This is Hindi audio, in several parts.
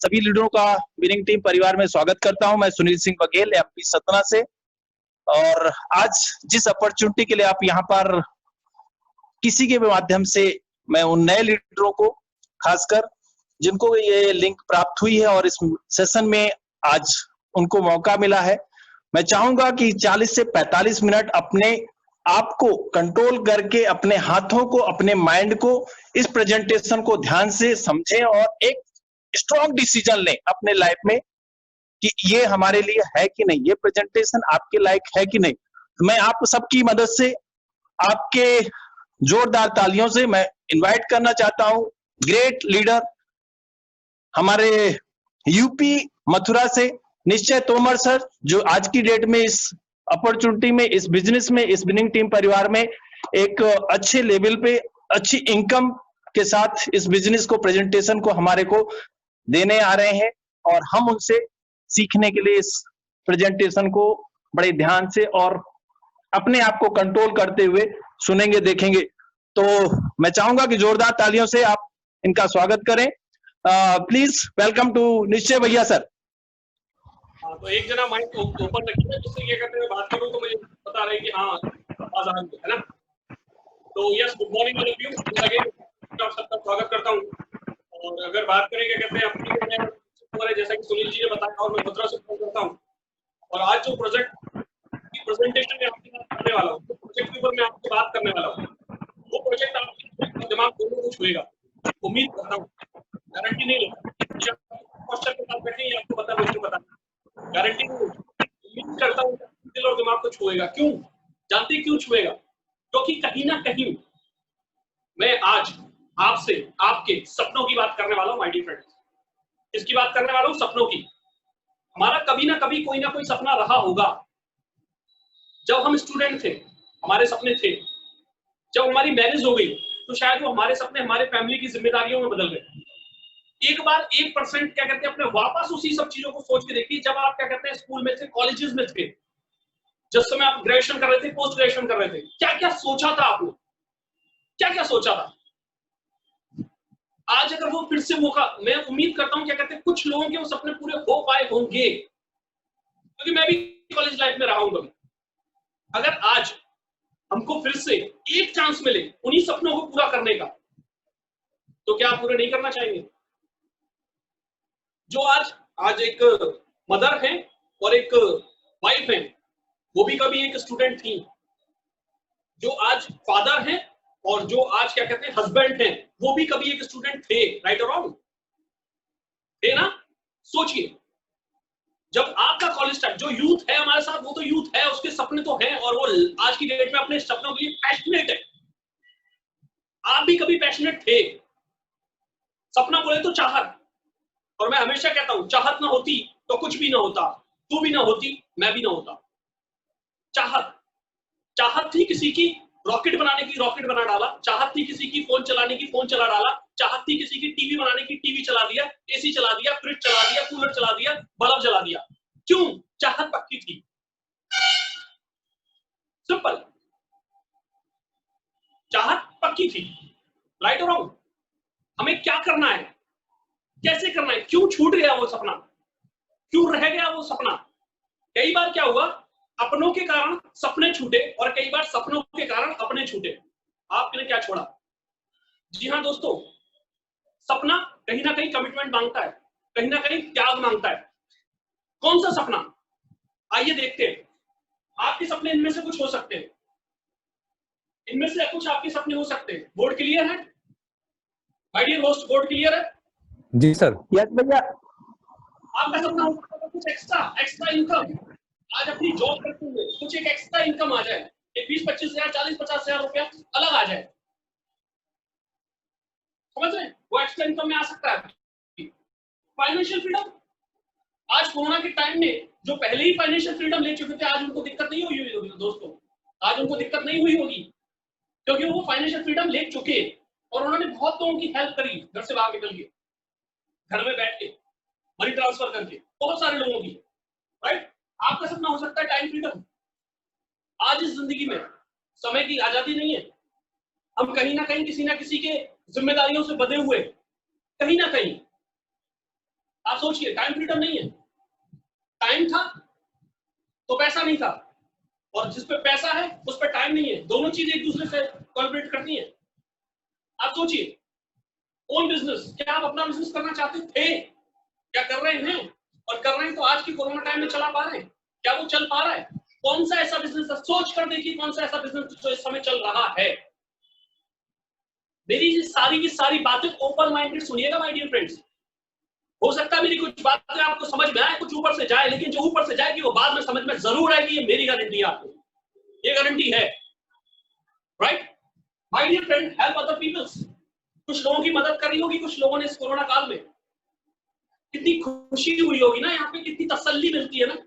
सभी लीडरों का विनिंग टीम परिवार में स्वागत करता हूं। मैं सुनील सिंह बघेल, एमपी सतना से। और आज जिस अपॉर्चुनिटी के लिए आप यहाँ पर किसी के भी माध्यम से, मैं उन नए लीडरों को, खासकर जिनको ये लिंक प्राप्त हुई है और इस सेशन में आज उनको मौका मिला है, मैं चाहूंगा कि 40 से 45 मिनट अपने आप को कंट्रोल करके, अपने हाथों को, अपने माइंड को, इस प्रेजेंटेशन को ध्यान से समझें और एक स्ट्रॉन्ग डिसीजन लें अपने लाइफ में कि ये हमारे लिए है कि नहीं, ये प्रेजेंटेशन आपके लायक है कि नहीं। तो मैं आप सबकी मदद से, आपके जोरदार तालियों से मैं इनवाइट करना चाहता हूं ग्रेट लीडर, हमारे यूपी मथुरा से निश्चय तोमर सर, जो आज की डेट में इस अपॉर्चुनिटी में, इस बिजनेस में, इस विनिंग टीम परिवार में एक अच्छे लेवल पे, अच्छी इनकम के साथ इस बिजनेस को, प्रेजेंटेशन को हमारे को देने आ रहे हैं और हम उनसे सीखने के लिए इस प्रेजेंटेशन को बड़े ध्यान से और अपने आप को कंट्रोल करते हुए सुनेंगे, देखेंगे। तो मैं चाहूंगा कि जोरदार तालियों से आप इनका स्वागत करें। प्लीज वेलकम टू निश्चय भैया सर। तो एक जना माइक ओपन रखिए, जिससे ये करते हुए बात करूं तो मुझे बता रहे कि हाँ आवाज आ रही है ना। तो yes, good morning all of you. Again आप सबका स्वागत करता हूं। और अगर बात करें क्या कहते हैं अपनी, जैसा कि सुनील जी ने बताया और मैं मथुरा से बात करता हूं, और आज जो प्रोजेक्ट की प्रेजेंटेशन में आपके साथ करने वाला हूं, तो प्रोजेक्ट के ऊपर मैं आपसे बात करने वाला हूं, वो प्रोजेक्ट आपके दिमाग दोनों को छुएगा, उम्मीद करता हूं, गारंटी नहीं लेता। क्वेश्चन के साथ बैठे ही आपको पता, मुझे पता, गारंटी नहीं, उम्मीद करता हूं दिल और दिमाग को छुएगा। क्यों जानते, क्यों छुएगा? क्योंकि कहीं ना कहीं मैं आज आपसे आपके सपनों की बात करने वाला हूं माय डियर फ्रेंड्स। किसकी बात करने वाला हूं? सपनों की। हमारा कभी ना कभी कोई ना कोई सपना रहा होगा। जब हम स्टूडेंट थे हमारे सपने थे, जब हमारी मैरिज हो गई तो शायद वो हमारे सपने हमारे फैमिली की जिम्मेदारियों में बदल गए। एक बार 1% क्या कहते हैं अपने वापस उसी सब चीजों को सोच के देखिए, जब आप क्या कहते हैं स्कूल में थे, कॉलेजेस में थे, जिस समय आप ग्रेजुएशन कर रहे थे, पोस्ट ग्रेजुएशन कर रहे थे, क्या क्या सोचा था आपने, क्या क्या सोचा था। आज अगर वो फिर से मौका, मैं उम्मीद करता हूं क्या कहते हैं कुछ लोगों के वो सपने पूरे हो पाए होंगे, क्योंकि मैं भी कॉलेज लाइफ में रहा हूं कभी। अगर आज हमको फिर से एक चांस मिले उन्हीं सपनों को पूरा करने का, तो क्या आप पूरे नहीं करना चाहेंगे? जो आज एक मदर है और एक वाइफ है, वो भी कभी एक स्टूडेंट थी। जो आज फादर है और जो आज क्या कहते हैं हस्बैंड है, वो भी कभी एक स्टूडेंट थे। राइट और रॉन्ग? थे ना? सोचिए, जब आपका कॉलेज टाइम, जो यूथ है हमारे साथ, वो तो यूथ है, उसके सपने तो हैं और वो आज की डेट में अपने सपनों के लिए पैशनेट है। आप भी कभी पैशनेट थे। सपना बोले तो चाहत, और मैं हमेशा कहता हूं चाहत ना होती तो कुछ भी ना होता, तू भी ना होती, मैं भी ना होता। चाहत, चाहत थी किसी की रॉकेट बनाने की, रॉकेट बना डाला। चाहत थी किसी की फोन चलाने की, फोन चला डाला। चाहत थी किसी की टीवी बनाने की, टीवी चला दिया, एसी चला दिया, फ्रिज चला दिया, कूलर चला दिया, बल्ब जला दिया। क्यों? चाहत पक्की थी। सिंपल, चाहत पक्की थी। राइट और रॉन्ग? हमें क्या करना है, कैसे करना है, क्यों छूट गया वो सपना, क्यों रह गया वो सपना? कई बार क्या हुआ, अपनों के कारण सपने छूटे और कई बार सपनों के कारण अपने छूटे। आपने क्या छोड़ा? जी हाँ दोस्तों, सपना कहीं ना कहीं कमिटमेंट मांगता है, कहीं ना कहीं त्याग मांगता है। कौन सा सपना? आइए देखते हैं। आपके सपने इनमें से कुछ हो सकते हैं, इनमें से कुछ आपके सपने हो सकते हैं। बोर्ड क्लियर है? My dear host, board clear है? जी सर। यस भैया। आपका सपना हो सकता है कुछ एक्स्ट्रा इनकम, आज अपनी जॉब करते हुए कुछ एक एक्स्ट्रा इनकम आ जाए, 20-25 हजार, 40-50 हजार रुपया अलग आ जाए। समझ रहे हैं? वो एक्स्ट्रा इनकम में आ सकता है। फाइनेंशियल फ्रीडम, आज कोरोना के टाइम में जो पहले ही फाइनेंशियल फ्रीडम ले चुके थे, आज उनको दिक्कत नहीं हुई होगी दोस्तों। आज उनको दिक्कत नहीं हुई होगी, क्योंकि वो फाइनेंशियल फ्रीडम ले चुके और उन्होंने बहुत लोगों की हेल्प करी, घर से बाहर निकल के, घर में बैठ के, मनी ट्रांसफर करके, बहुत सारे लोगों की। राइट? आपका सपना हो सकता है टाइम फ्रीडम। आज इस जिंदगी में समय की आजादी नहीं है। हम कहीं ना कहीं किसी ना किसी के जिम्मेदारियों से बंधे हुए, कहीं ना कहीं आप सोचिए, टाइम फ्रीडम नहीं है, टाइम था तो पैसा नहीं था, और जिस पे पैसा है उस पे टाइम नहीं है, दोनों चीज एक दूसरे से कॉन्फ्लिक्ट करती हैं। आप सोचिए, ओन बिजनेस, क्या आप अपना बिजनेस करना चाहते थे? क्या कर रहे हैं? और कर रहे हैं तो आज की कोरोना टाइम में चला पा रहे हैं? क्या वो चल पा रहा है? कौन सा ऐसा बिजनेस है, सोच कर देखिए कौन सा ऐसा बिजनेस जो इस समय चल रहा है। मेरी ये सारी की सारी बातें ओपन माइंडेड सुनिएगा माय डियर फ्रेंड्स। हो सकता है मेरी कुछ बातें आपको समझ में आए, कुछ ऊपर से जाए, लेकिन जो ऊपर से जाएगी वो बाद में समझ में जरूर आएगी, ये मेरी गारंटी है आपको, ये गारंटी है। Right my dear friend, help other peoples. कुछ लोगों की मदद करी होगी कुछ लोगों ने इस कोरोना काल में, कितनी खुशी हुई होगी ना, यहाँ पे कितनी तसल्ली मिलती है ना।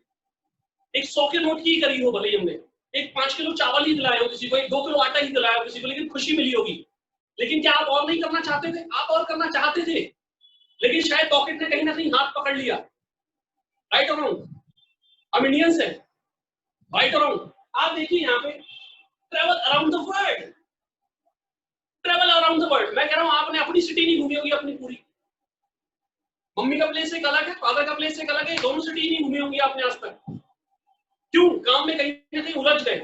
एक 100 के नोट की करी हो भले हमने, एक 5 किलो चावल ही दिलाया हो किसी को, एक 2 किलो आटा ही दिलाया हो किसी को, लेकिन खुशी मिली होगी। लेकिन क्या आप और नहीं करना चाहते थे? आप और करना चाहते थे, लेकिन शायद पॉकेट ने कहीं ना कहीं हाथ पकड़ लिया। राइट और रॉन्ग? हम इंडियंस हैं, राइट और रॉन्ग? आप देखिए यहाँ पे, travel around the world, travel around the world. मैं कह रहा हूँ आपने अपनी सिटी नहीं घूमी होगी अपनी पूरी। मम्मी का प्लेस एक अलग है, फादर का प्लेस एक अलग है, दोनों सिटी नहीं घूमी होगी आपने आज तक। क्यों? काम में कहीं ना कहीं उलझ गए।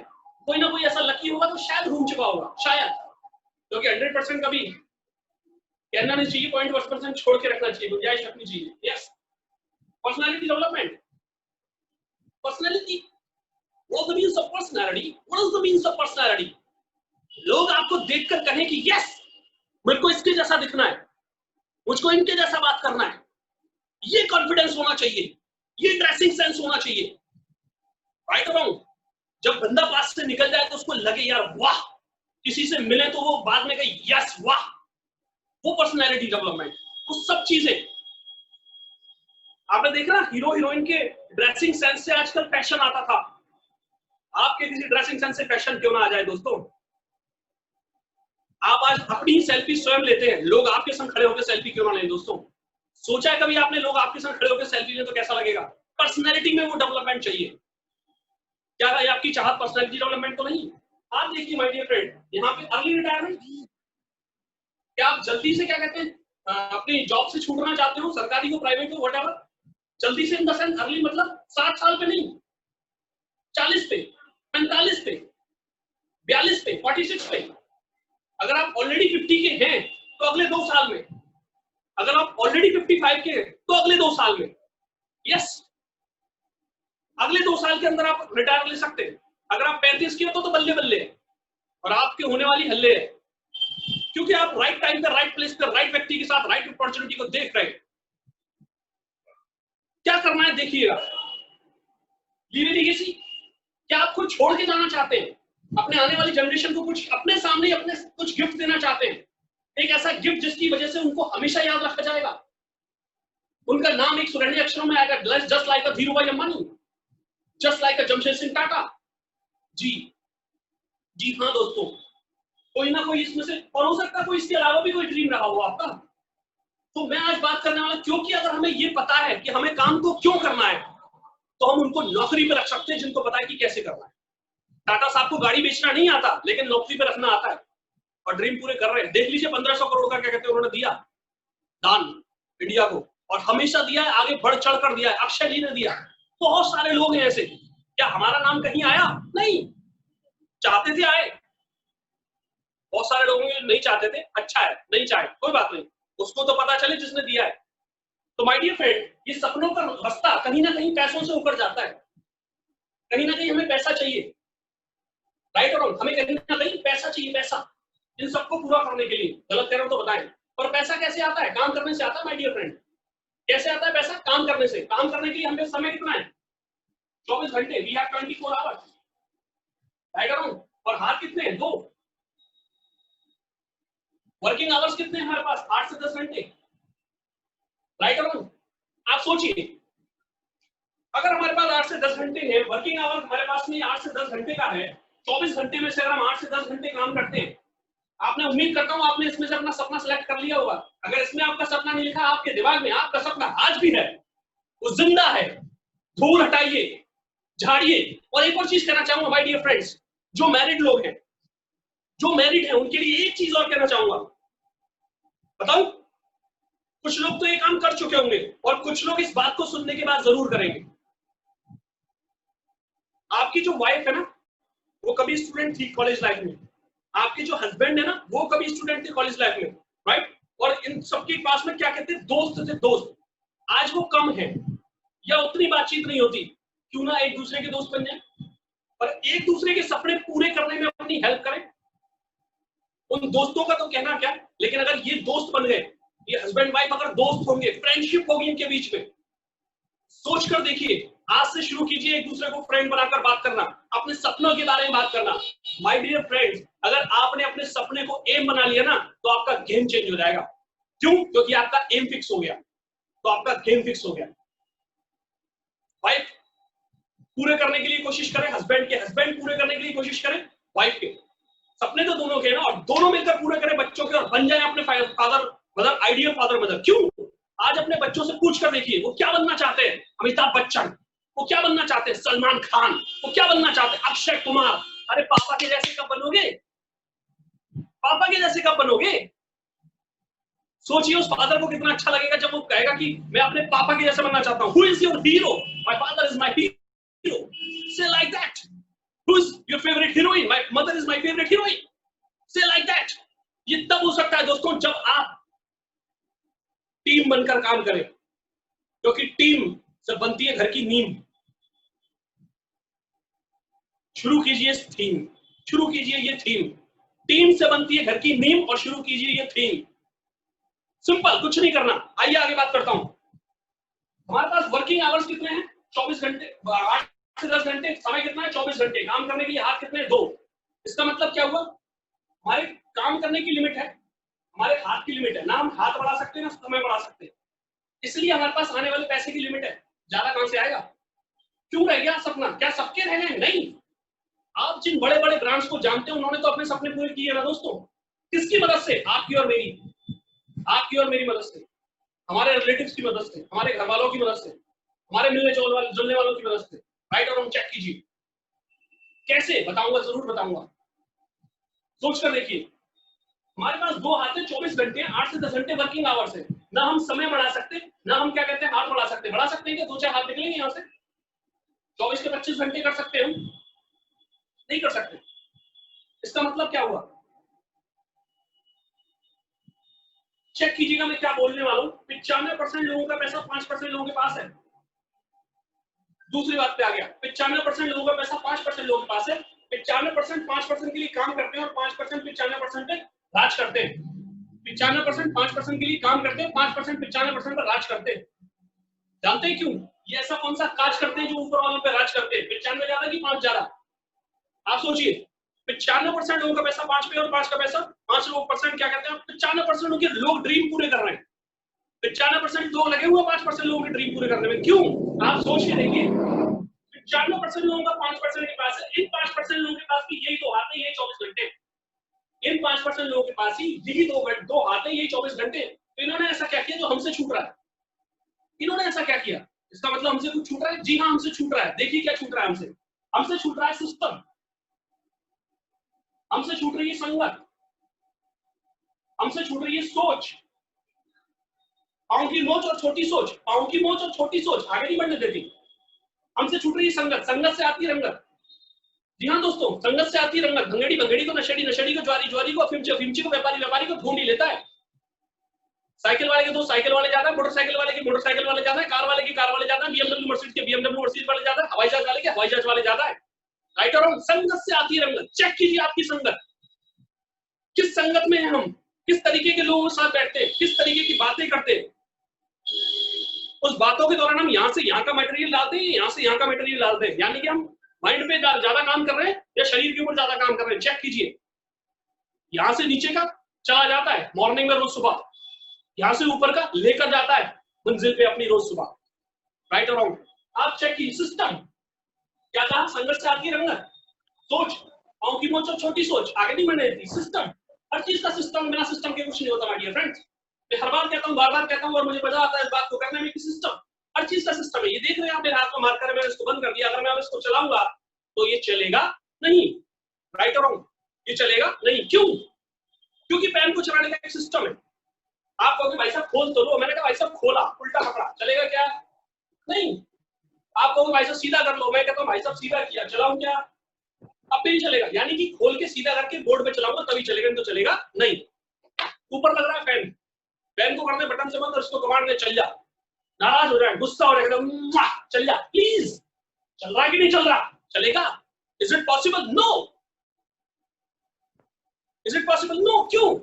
कोई ना कोई ऐसा लकी होगा तो शायद घूम चुका होगा, शायद, क्योंकि 100% कभी कहना नहीं चाहिए, 0.1% छोड़ के रखना चाहिए, गुंजाइश रखनी चाहिए। Yes, personality development. Personality, what the means of personality? What is the means of personality? लोग आपको देखकर कहें कि यस, मुझको इसके जैसा दिखना है, मुझको इनके जैसा बात करना है, ये कॉन्फिडेंस होना चाहिए, ये ड्रेसिंग सेंस होना चाहिए। राइट और रॉन्ग? जब बंदा पास से निकल जाए तो उसको लगे यार वाह, किसी से मिले तो वो बाद में कहे यस वाह, वो पर्सनैलिटी डेवलपमेंट, वो सब चीजें। आपने देखा हीरो हीरोइन के ड्रेसिंग सेंस से आजकल फैशन आता था, आपके किसी ड्रेसिंग सेंस से फैशन क्यों ना आ जाए दोस्तों? आप आज अपनी सेल्फी स्वयं लेते हैं, लोग आपके संग खड़े होकर सेल्फी क्यों ना लें दोस्तों? सोचा है कभी आपने लोग आपके संग खड़े होकर सेल्फी लें तो कैसा लगेगा? पर्सनैलिटी में वो डेवलपमेंट चाहिए। क्या भाई आपकी चाहत पर्सनैलिटी डेवलपमेंट तो नहीं? आप देखिए माय डियर फ्रेंड, यहाँ पे अर्ली रिटायरमेंट, क्या आप जल्दी से क्या कहते हैं अपनी जॉब से छूटना चाहते हो, सरकारी हो प्राइवेट हो व्हाटएवर, जल्दी से इन द सेंस अर्ली मतलब 60 साल पे नहीं, 40 पे, 45 पे, 42 पे, 46 पे। अगर आप ऑलरेडी 50 के हैं तो अगले 2 साल में, अगर आप ऑलरेडी 55 के हैं तो अगले 2 साल में, यस, अगले 2 साल के अंदर आप रिटायर ले सकते हैं। अगर आप 35 के हो तो बल्ले बल्ले है, और आपके होने वाली हल्ले है, क्योंकि आप राइट टाइम पे, राइट प्लेस पे, राइट व्यक्ति के साथ, राइट अपॉर्चुनिटी को देख रहे हैं। क्या करना है देखिएगा, लीव लीगेसी, क्या आप कुछ छोड़ के जाना चाहते हैं? अपने आने वाली जनरेशन को कुछ अपने सामने अपने कुछ गिफ्ट देना चाहते हैं, एक ऐसा गिफ्ट जिसकी वजह से उनको हमेशा याद रखा जाएगा, उनका नाम एक सुनहरे अक्षरों में आएगा, just like a Dhirubhai Ambani, just like a Jamshed Singh Tata ji. जी हाँ दोस्तों, कोई ना कोई इसमें से, और हो सकता है कोई इसके अलावा भी कोई ड्रीम रहा हो आपका। तो मैं आज बात करने वाला, क्योंकि अगर हमें ये पता है कि हमें काम को क्यों करना है, तो हम उनको नौकरी पे रख सकते हैं जिनको पता है कि कैसे करना है। टाटा साहब को गाड़ी बेचना नहीं आता, लेकिन नौकरी पे रखना आता है, और ड्रीम पूरे कर रहे हैं। देख लीजिए 1500 करोड़ का क्या कहते हैं उन्होंने दिया दान इंडिया को, और हमेशा दिया है, आगे बढ़ चढ़ कर दिया है। अक्षय जी ने दिया, बहुत सारे लोग हैं ऐसे। क्या हमारा नाम कहीं आया? नहीं, चाहते थे आए, बहुत सारे लोग नहीं चाहते थे, अच्छा है नहीं चाहे कोई बात नहीं, उसको तो पता चले जिसने दिया है। तो माय डियर फ्रेंड, ये सपनों का रास्ता कहीं ना कहीं पैसों से ऊपर जाता है, कहीं ना कहीं हमें पैसा चाहिए, राइट और रॉन्ग? हमें कहीं ना कहीं पैसा चाहिए, पैसा इन सबको पूरा करने के लिए। गलत कह रहा हूं तो बताएं, पर पैसा कैसे आता है? काम करने से आता है माय डियर फ्रेंड। कैसे आता है पैसा? काम करने से। काम करने के लिए हमें समय कितना है? 24 घंटे, वी हैव 24 आवर्स, राइट और रॉन्ग? और हाथ कितने हैं? 2। वर्किंग आवर्स कितने हैं हमारे पास? 8 से 10 घंटे, राइट और रॉन्ग? आप सोचिए, अगर हमारे पास 8 से 10 घंटे हैं, वर्किंग आवर्स हमारे पास में 8 से 10 घंटे का है, 24 घंटे में से अगर हम 8 से 10 घंटे काम करते हैं, आपने, उम्मीद करता हूं आपने इसमें से अपना सपना सिलेक्ट कर लिया होगा। अगर इसमें आपका सपना नहीं लिखा आपके दिमाग में, आपका सपना आज भी है, वो जिंदा है, धूल हटाइए, झाड़िए। और एक और चीज कहना चाहूंगा माय डियर फ्रेंड्स, जो मैरिड लोग हैं, जो मैरिड हैं, उनके लिए एक चीज और कहना चाहूंगा, बताऊं? कुछ लोग तो ये काम कर चुके होंगे और कुछ लोग इस बात को सुनने के बाद जरूर करेंगे। आपकी जो वाइफ है ना, वो कभी स्टूडेंट थी कॉलेज लाइफ में, आपके जो हस्बैंड है ना, वो कभी स्टूडेंट थे कॉलेज लाइफ में, राइट? और इन सबके पास में क्या कहते हैं, दोस्त थे, दोस्त। आज वो कम है या उतनी बातचीत नहीं होती, क्यों ना एक दूसरे के दोस्त बन जाए और एक दूसरे के सपने पूरे करने में अपनी हेल्प करें। उन दोस्तों का तो कहना क्या, लेकिन अगर ये दोस्त बन गए, ये हस्बैंड वाइफ अगर दोस्त होंगे, फ्रेंडशिप होगी इनके बीच में, सोच कर देखिए, आज से शुरू कीजिए एक दूसरे को फ्रेंड बनाकर बात करना, अपने सपनों के बारे में बात करना। माय डियर फ्रेंड्स, अगर आपने अपने सपने को एम बना लिया ना, तो आपका गेम चेंज हो जाएगा। क्यों? क्योंकि आपका एम फिक्स हो गया, तो आपका गेम फिक्स हो गया। वाइफ पूरे करने के लिए कोशिश करें, हस्बैंड के हस्बैंड पूरे करने के लिए कोशिश करें वाइफ के। सपने तो दोनों के ना, और दोनों मिलकर पूरे करें बच्चों के और बन जाए अपने father mother, ideal father mother. क्यों? आज अपने बच्चों से पूछ कर देखिए, वो क्या बनना चाहते हैं? अमिताभ बच्चन। वो क्या बनना चाहते हैं? सलमान खान। वो क्या बनना चाहते हैं? अक्षय कुमार। अरे पापा के जैसे कब बनोगे? पापा के जैसे कब बनोगे? सोचिए उस फादर को कितना अच्छा लगेगा जब वो कहेगा कि मैं अपने पापा के जैसे बनना चाहता हूं। Who is your hero? My father is my hero. Say like that. Who's your favorite heroine? My mother is my favorite heroine. Say like that. ये तब हो सकता है दोस्तों जब आप टीम बनकर काम करें, क्योंकि टीम से बनती है घर की नींव। शुरू कीजिए थीम, शुरू कीजिए ये थीम। टीम से बनती है घर की नींव और शुरू कीजिए ये थीम। सिंपल, कुछ नहीं करना। आइए आगे बात करता हूं। हमारे पास वर्किंग आवर्स कितने हैं? 24 घंटे, 8 से 10 घंटे। समय कितना है? 24 घंटे। काम करने के लिए हाथ कितने हैं? 2। इसका मतलब क्या हुआ? हमारे काम करने की लिमिट है, हमारे हाथ की लिमिट है। ना हम हाथ बढ़ा सकते हैं ना समय बढ़ा सकते हैं। इसलिए हमारे पास आने वाले पैसे की लिमिट है। ज्यादा कहां से आएगा? क्यों रह गया सपना? क्या सबके रह गए? नहीं। आप जिन बड़े बड़े ब्रांड्स को जानते हैं, उन्होंने तो अपने सपने पूरे किए ना दोस्तों। किसकी मदद से? आपकी और मेरी, आपकी और मेरी मदद से, हमारे रिलेटिव्स की मदद से, हमारे घर वालों की मदद से, हमारे मिलने जुलने वालों की मदद से। राइट और रॉन्ग चेक कीजिए। कैसे? बताऊंगा, जरूर बताऊंगा। सोच कर देखिए, हमारे पास 2 हाथ है, 24 घंटे, 8 से 10 घंटे वर्किंग आवर्स है। ना हम समय बढ़ा सकते, ना हम क्या कहते हैं हाथ बढ़ा सकते। बढ़ा सकते हैं क्या? 2-4 हाथ निकलेंगे यहाँ से? 24 के 25 घंटे कर सकते हैं हम? नहीं कर सकते। इसका मतलब क्या हुआ? चेक कीजिएगा मैं क्या बोलने वाला हूं। 95% लोगों का पैसा 5% लोगों के पास है। दूसरी बात पे आ गया, 95% लोगों का पैसा 5% लोगों के पास है। 95% 5% के लिए काम करते हैं और 5% 95% पे राज करते हैं। 95% 5% के लिए काम करते हैं, 5% 95% पर राज करते हैं। जानते हैं क्यों? ये ऐसा कौन सा काज करते हैं जो ऊपर वालों पे राज करते हैं? 95 ज्यादा कि 5 ज्यादा? आप सोचिए, 95% लोगों का पैसा 5 पे और 5 का पैसा 5% क्या कहते हैं? 95% लोग लोग ड्रीम पूरे कर रहे हैं। 95% लोग लगे हुए 5% लोगों के ड्रीम पूरे करने में। क्यों? आप सोच के देखिए, 95% लोगों का 5% के पास है। इन 5% लोगों के पास भी यही 2 हाथ है, यही 24 घंटे। इन 5% लोगों के पास ही यही 2 हाथ है, यही 24 घंटे। तो इन्होंने ऐसा क्या किया जो हमसे छूट रहा है? इन्होंने ऐसा क्या किया? इसका मतलब हमसे कुछ छूट रहा है? जी हाँ, हमसे छूट रहा है। देखिए क्या छूट रहा है हमसे। हमसे छूट रहा है सिस्टम, हमसे छूट रही है संगत, हमसे छूट रही है सोच। पांव की मोच और छोटी सोच, पांव की मोच और छोटी सोच आगे नहीं बढ़ने देती। हमसे छूट रही है संगत, संगत से आती है रंगत। जी हाँ दोस्तों, संगत से आती है रंगत। भंगड़ी भंगड़ी को नशेड़ी, नशेड़ी को ज्वारी, ज्वारी को अफीम, अफीमची को व्यापारी, व्यापारी को ढूंढ ही लेता है। साइकिल वाले के 2 साइकिल वाले ज्यादा है, मोटरसाइकिल वाले के मोटरसाइकिल वाले ज्यादा है, कार वाले के कार वाले ज्यादा है, बीएमडब्ल्यू मर्सिडीज के बीएमडब्ल्यू मर्सिडीज वाले ज्यादा है, हवाई जहाज वाले के हवाई जहाज वाले ज्यादा है। राइट और रॉन्ग? संगत से आती है रंगत। चेक कीजिए आपकी संगत, किस संगत में है हम, किस तरीके के लोगों के साथ बैठते हैं, किस तरीके की बातें करते हैं। उस बातों के दौरान हम यहाँ से यहाँ का मटेरियल डालते हैं, यहाँ से यहाँ का मटेरियल डालते हैं। यानी कि हम माइंड पे ज्यादा काम कर रहे हैं या शरीर के ऊपर ज्यादा काम कर रहे हैं। चेक कीजिए, यहाँ से नीचे का चला जाता है मॉर्निंग में रोज सुबह, यहाँ से ऊपर का लेकर जाता है मंजिल पे अपनी रोज सुबह। राइट और रॉन्ग? आप चेक कीजिए। सिस्टम क्या कहा? संघर्ष से आती रंगत, सोच, पांव की मोच और छोटी सोच आगे नहीं बढ़ने देती। सिस्टम, हर चीज का सिस्टम, बिना सिस्टम के कुछ नहीं होता माय डियर फ्रेंड्स। मैं हर बार कहता हूँ, बार बार कहता हूँ और मुझे मजा आता है इस बात को करने में कि सिस्टम, हर चीज का सिस्टम है। ये देख रहे हैं आप मेरे हाथ को मार कर, मैंने इसको बंद कर दिया। अगर मैं अब इसको चलाऊंगा तो ये चलेगा नहीं। राइट और रॉन्ग? ये चलेगा नहीं। क्यों? क्योंकि पेन को चलाने का एक सिस्टम है। आप कहोगे भाई साहब खोल तो लो, मैंने कहा भाई साहब खोला, उल्टा पकड़ा, चलेगा क्या? नहीं। आप कहोगे भाई साहब सीधा कर लो, मैं कहता हूँ भाई साहब सीधा किया, चलाऊं क्या? अब भी नहीं चलेगा। यानी कि खोल के सीधा करके बोर्ड पे चलाऊंगा तभी चलेगा, नहीं तो चलेगा नहीं। ऊपर लग रहा है फैन, फैन को करते बटन से बंद और इसको कमांड में चल जा, नाराज हो रहा है, गुस्सा हो रहा है, एकदम चल जा प्लीज, चल रहा है कि नहीं चल रहा? चलेगा? Is it possible? No. Is it possible? No. क्यों?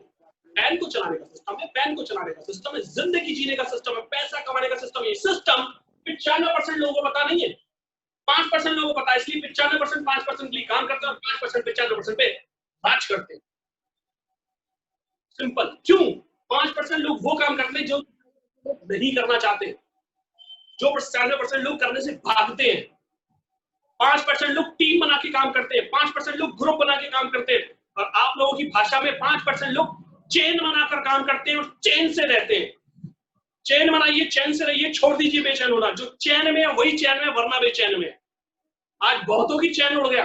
फैन को चलाने का सिस्टम है, फैन को चलाने का सिस्टम है, जिंदगी जीने का सिस्टम है, पैसा कमाने का सिस्टम है। ये सिस्टम 95% लोगों को पता नहीं है, 5% लोगों को पता है, इसलिए 95% 5% के लिए काम करते हैं और 5% 95% पे राज करते हैं। सिंपल। क्यों? 5% लोग वो काम करते हैं जो नहीं करना चाहते, जो 95% लोग करने से भागते हैं। 5% लोग टीम बना के काम करते हैं, 5% लोग ग्रुप बना के काम करते हैं, और आप लोगों की भाषा में 5% लोग चेन बनाकर काम करते हैं और चेन से रहते हैं। चेन बनाइए, चैन से रहिए, छोड़ दीजिए बेचैन होना। जो चैन में है वही चैन में, वरना बेचैन में। आज बहुतों की चैन उड़ गया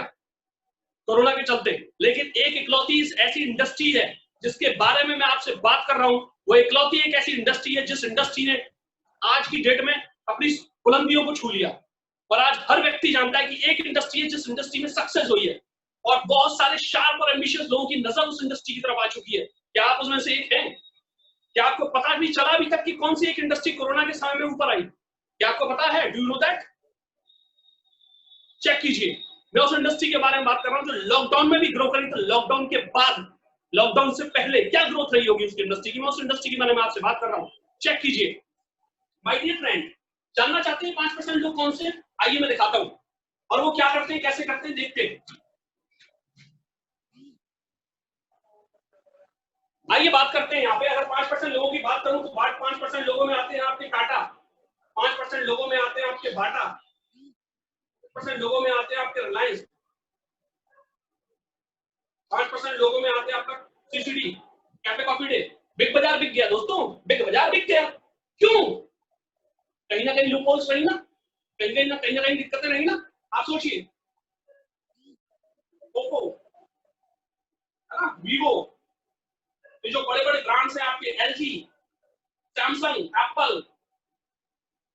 कोरोना के चलते, लेकिन एक इकलौती ऐसी इंडस्ट्री है जिसके बारे में मैं आपसे बात कर रहा हूं। वो इकलौती एक ऐसी इंडस्ट्री है जिस इंडस्ट्री ने आज की डेट में अपनी बुलंदियों को छू लिया, और आज हर व्यक्ति जानता है कि एक इंडस्ट्री है जिस इंडस्ट्री में सक्सेस हुई है, और बहुत सारे शार्प और एम्बिशियस लोगों की नजर उस इंडस्ट्री की तरफ आ चुकी है। क्या आप उसमें से एक हैं? क्या आपको पता भी चला अभी तक कि कौन सी एक इंडस्ट्री कोरोना के समय में ऊपर आई? क्या आपको पता है? Do you know that? Check कीजिए। मैं उस इंडस्ट्री के बारे में बात कर रहा हूं जो लॉकडाउन में भी ग्रो करी, तो लॉकडाउन के बाद, लॉकडाउन से पहले क्या ग्रोथ रही होगी उसकी इंडस्ट्री की, मैं उस इंडस्ट्री के बारे में आपसे बात कर रहा हूं। चेक कीजिए। माय डियर फ्रेंड, जानना चाहते हैं 5% लोग कौन से? आइए मैं दिखाता हूं, और वो क्या करते हैं, कैसे करते हैं, देखते हैं। आइए बात करते हैं। यहाँ पे अगर 5% लोगों की बात करूं तो 5% लोगों में आते हैं आपके टाटा, 5% लोगों में आते हैं आपके बाटा, 5% लोगों में आते हैं आपके रिलायंस, 5% लोगों में आते हैं आपका CCD, cafe coffee day. Big बाजार बिक गया दोस्तों, बिग बाजार बिक गया। क्यों? कहीं ना कहीं लूपहोल्स रही ना, कहीं ना कहीं दिक्कतें रही ना। आप सोचिए, ओप्पो, है ना, वीवो, ये जो बड़े बड़े ब्रांड्स हैं आपके, एलजी, सैमसंग, एप्पल,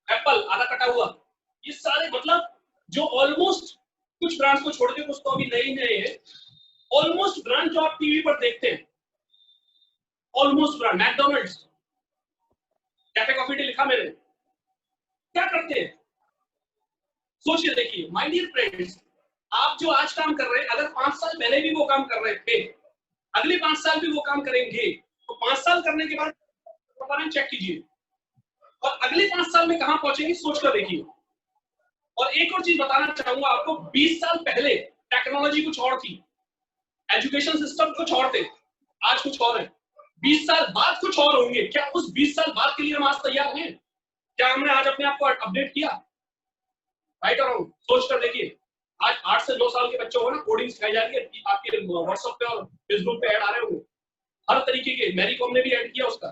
एप्पल आधा कटा हुआ, ये सारे मतलब जो ऑलमोस्ट, कुछ ब्रांड्स को छोड़ के, कुछ तो अभी नए नए हैं, ऑलमोस्ट ब्रांड जो आप टीवी पर देखते हैं, almost brand, McDonald's, cafe coffee day लिखा मैंने, क्या करते हैं? सोचिए, देखिए माय डियर फ्रेंड्स, आप जो आज काम कर रहे हैं, अगर 5 साल पहले भी वो काम कर रहे थे, अगले 5 साल भी वो काम करेंगे, तो 5 साल करने के बाद चेक कीजिए, और अगले 5 साल में कहां पहुंचेंगे सोचकर देखिए। और एक और चीज बताना चाहूंगा आपको, 20 साल पहले टेक्नोलॉजी कुछ और थी, एजुकेशन सिस्टम कुछ और थे, आज कुछ और है। 20 साल बाद कुछ और होंगे। क्या उस 20 साल बाद के लिए हम आज तैयार हैं? क्या हमने आज अपने आप को अपडेट किया? राइट और रॉन्ग सोच कर देखिए। आज 8 से 9 साल के बच्चों को ना कोडिंग सिखाई जा रही है, आपके व्हाट्सएप पे और फेसबुक पे ऐड आ रहे होंगे, हर तरीके के। मैरी कॉम ने भी ऐड किया उसका,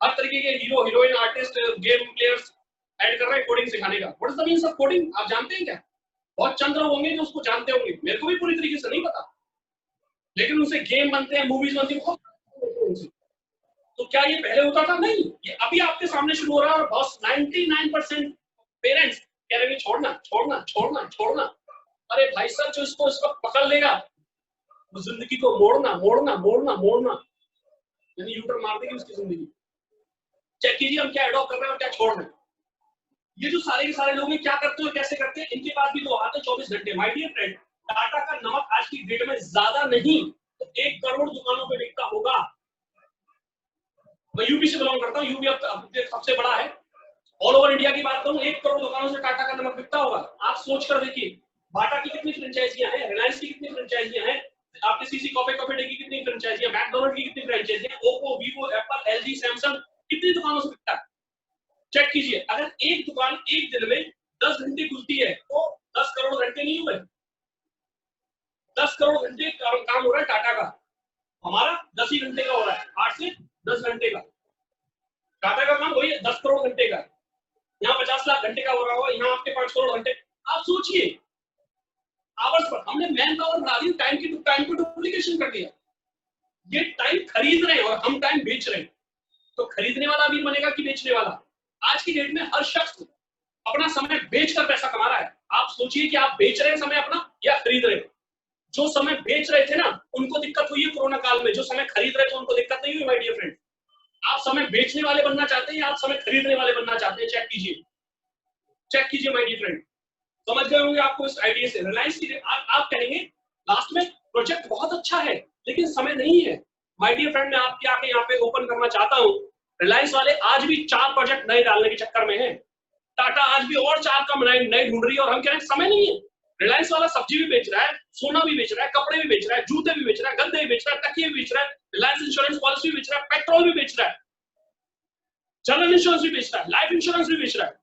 हर तरीके के hero heroine artist game players add कर रहे हैं कोडिंग सिखाने का। What is the means of coding? आप जानते हैं क्या? बहुत चंद लोग होंगे जो उसको जानते होंगे, मेरे को भी पूरी तरीके से नहीं पता, लेकिन उनसे गेम बनते हैं, मूवीज बनती हैं। तो क्या ये पहले होता था? नहीं, ये अभी आपके सामने शुरू हो रहा है। और बस 99% पेरेंट्स कह रहे हैं छोड़ना छोड़ना छोड़ना छोड़ना। अरे भाई साहब, जो इसको पकड़ लेगा वो जिंदगी को मोड़ना मोड़ना मोड़ना मोड़ना, यानी यूटर्न मार देगी उसकी जिंदगी। चेक कीजिए हम क्या एडॉप्ट कर रहे हैं और क्या छोड़ रहे हैं। ये जो सारे के सारे लोग हैं, क्या करते हैं, कैसे करते हैं, इनके पास भी तो हाथ है 24 घंटे। माय डियर फ्रेंड, टाटा का नमक आज की डेट में ज्यादा नहीं तो 1 करोड़ दुकानों पे बिकता होगा। मैं यूपी से बिलोंग करता हूँ, यूपी अब सबसे बड़ा है। ऑल ओवर इंडिया की बात करूं, 1 करोड़ दुकानों से टाटा का नमक बिकता होगा। आप सोच कर देखिए, बाटा की कितनी फ्रेंचाइजियां हैं, रिलायंस की कितनी फ्रेंचाइजियां हैं, आपके सीसी कॉफी डे की कितनी फ्रेंचाइजियां, मैकडॉनल्ड की कितनी फ्रेंचाइजियां, Oppo, Vivo, Apple, LG, Samsung, कितनी दुकानों से बिकता है? चेक कीजिए। अगर एक दुकान एक दिन में 10 घंटे खुलती है तो 10 करोड़ घंटे नहीं हुए? 10 करोड़ घंटे काम हो रहा है टाटा का, हमारा 10 ही घंटे का हो रहा है, 8 से 10 घंटे का। टाटा का काम वही है, 10 करोड़ घंटे का। यहाँ 50 लाख घंटे का हो रहा होगा, यहाँ आपके 5 करोड़ घंटे। आप सोचिए, आवर्स पर हमने मैन पावर बढ़ा दी, टाइम को डुप्लीकेशन कर दिया। ये टाइम खरीद रहे हैं और हम टाइम बेच रहे हैं। तो खरीदने वाला अमीर बनेगा कि बेचने वाला? आज की डेट में हर शख्स अपना समय बेचकर पैसा कमा रहा है। आप सोचिए कि आप बेच रहे हैं समय अपना या खरीद रहे हैं। जो समय बेच रहे थे ना, उनको दिक्कत हुई है कोरोना काल में, जो समय खरीद रहे थे उनको दिक्कत नहीं हुई माय डियर फ्रेंड। आप समय बेचने वाले बनना चाहते हैं या आप समय खरीदने वाले बनना चाहते हैं? चेक कीजिए माय डियर फ्रेंड। समझ गए होंगे आपको इस आइडिया से। रिलायंस की आप कहेंगे लास्ट में प्रोजेक्ट बहुत अच्छा है लेकिन समय नहीं है। माय डियर फ्रेंड, मैं आपके आके यहाँ पे ओपन करना चाहता हूँ, रिलायंस वाले आज भी 4 प्रोजेक्ट नए डालने के चक्कर में है। टाटा आज भी और 4 का नए ढूंढ रही है और हम कह रहे हैं समय नहीं है। रिलायंस वाला सब्जी भी बेच रहा है, सोना भी बेच रहा है, कपड़े भी बेच रहा है, जूते भी बेच रहा है, गद्दे भी बेच रहा है, तकिए भी बेच रहा है, रिलायंस इंश्योरेंस पॉलिसी भी बेच रहा है, पेट्रोल भी बेच रहा है, जनरल इंश्योरेंस भी बेच रहा है, लाइफ इंश्योरेंस भी बेच रहा है।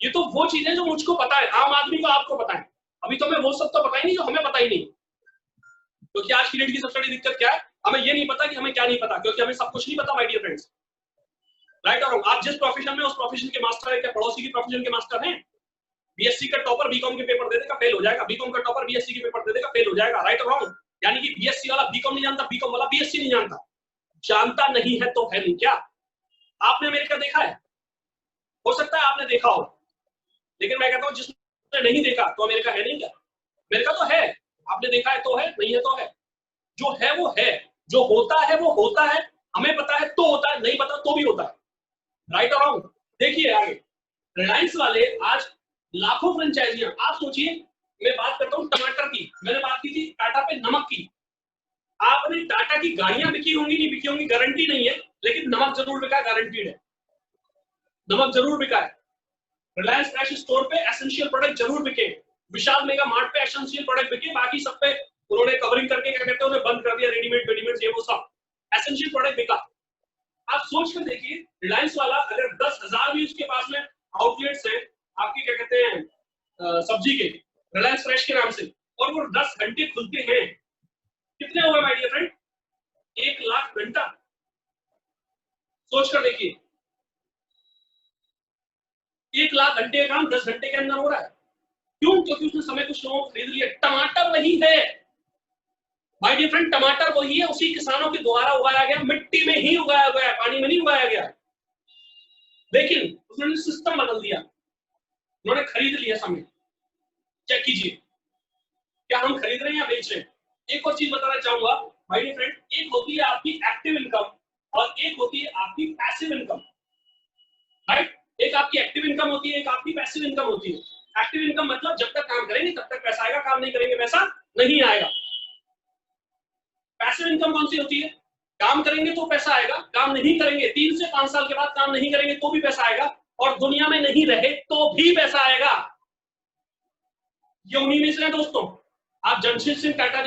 ये तो वो चीजें जो मुझको पता है, आम आदमी को आपको पता है। अभी तो मैं वो सब तो पता ही नहीं जो हमें पता ही नहीं। क्योंकि आज की डेट की सबसे बड़ी दिक्कत क्या है, हमें ये नहीं पता कि हमें क्या नहीं पता, क्योंकि हमें सब कुछ नहीं पता माय डियर फ्रेंड्स। राइट और रॉन्ग? आप जिस प्रोफेशन में उस प्रोफेशन के मास्टर है, क्या पड़ोसी की प्रोफेशन के मास्टर हैं? बीएससी का टॉपर बीकॉम के पेपर दे देगा, फेल हो जाएगा। बीकॉम का टॉपर बीएससी के पेपर दे देगा, फेल हो जाएगा। राइट और रॉन्ग? यानी कि बीएससी वाला बीकॉम नहीं जानता, बीकॉम वाला बीएससी नहीं जानता। जानता नहीं है तो है नहीं। क्या आपने अमेरिका देखा है? हो सकता है आपने देखा हो, लेकिन मैं कहता हूं जिसने नहीं देखा तो अमेरिका है नहीं। क्या अमेरिका तो है, आपने देखा है तो है, नहीं है तो है। जो है वो है, जो होता है वो होता है, हमें पता है तो होता है, नहीं पता तो भी होता है। राइट और रॉन्ग? देखिए आगे, रिलायंस वाले आज लाखों फ्रेंचाइजियां, आप सोचिए, मैं बात करता हूं टमाटर की, मैंने बात की थी टाटा पे नमक की। आपने टाटा की गाड़ियां बिकी होंगी नहीं बिकी होंगी गारंटी नहीं है, लेकिन नमक जरूर बिका, गारंटीड है, नमक जरूर बिका है। रिलायंस फ्रेश स्टोर पे एसेंशियल प्रोडक्ट जरूर बिके, विशाल मेगा मार्ट पे एसेंशियल प्रोडक्ट बिके, बाकी सब पे उन्होंने कवरिंग करके क्या कहते हैं उन्हें बंद कर दिया, रेडीमेड ये वो सब, एसेंशियल प्रोडक्ट बिका। आप सोच कर देखिए, रिलायंस वाला अगर 10,000 भी उसके पास में आउटलेट्स हैं आपके क्या कहते हैं सब्जी के, रिलायंस फ्रेश के नाम से, और वो 10 घंटे खुलते हैं, कितने हुए माय डियर फ्रेंड? 1 लाख घंटा। सोच कर देखिए, 1 लाख घंटे का काम 10 घंटे के अंदर हो रहा है। क्यों? क्योंकि उसने समय कुछ लोगों को खरीद लिया। टमाटर वही है माय डियर फ्रेंड, टमाटर वही है, उसी किसानों के द्वारा उगाया गया, मिट्टी में ही उगाया गया, पानी में नहीं उगाया गया, लेकिन उन्होंने सिस्टम बदल दिया, उन्होंने खरीद लिया समय। चेक कीजिए, क्या हम खरीद रहे हैं या बेच रहे हैं? एक और चीज बताना चाहूंगा माय डियर फ्रेंड, एक होती है आपकी एक्टिव इनकम और एक होती है आपकी पैसिव इनकम। राइट? एक आपकी एक्टिव इनकम होती है, एक आपकी पैसिव इनकम होती है। एक्टिव इनकम मतलब जब तक काम करेंगे तब तक पैसा आएगा, काम नहीं करेंगे पैसा नहीं आएगा। पैसिव इनकम कौन सी होती है? काम करेंगे तो पैसा आएगा, काम नहीं करेंगे, 3 से 5 साल के बाद काम नहीं करेंगे तो भी पैसा आएगा, और दुनिया में नहीं रहे तो भी पैसा आएगा। ये उन्हीं में से है दोस्तों। आप जमशेद सिंह टाटा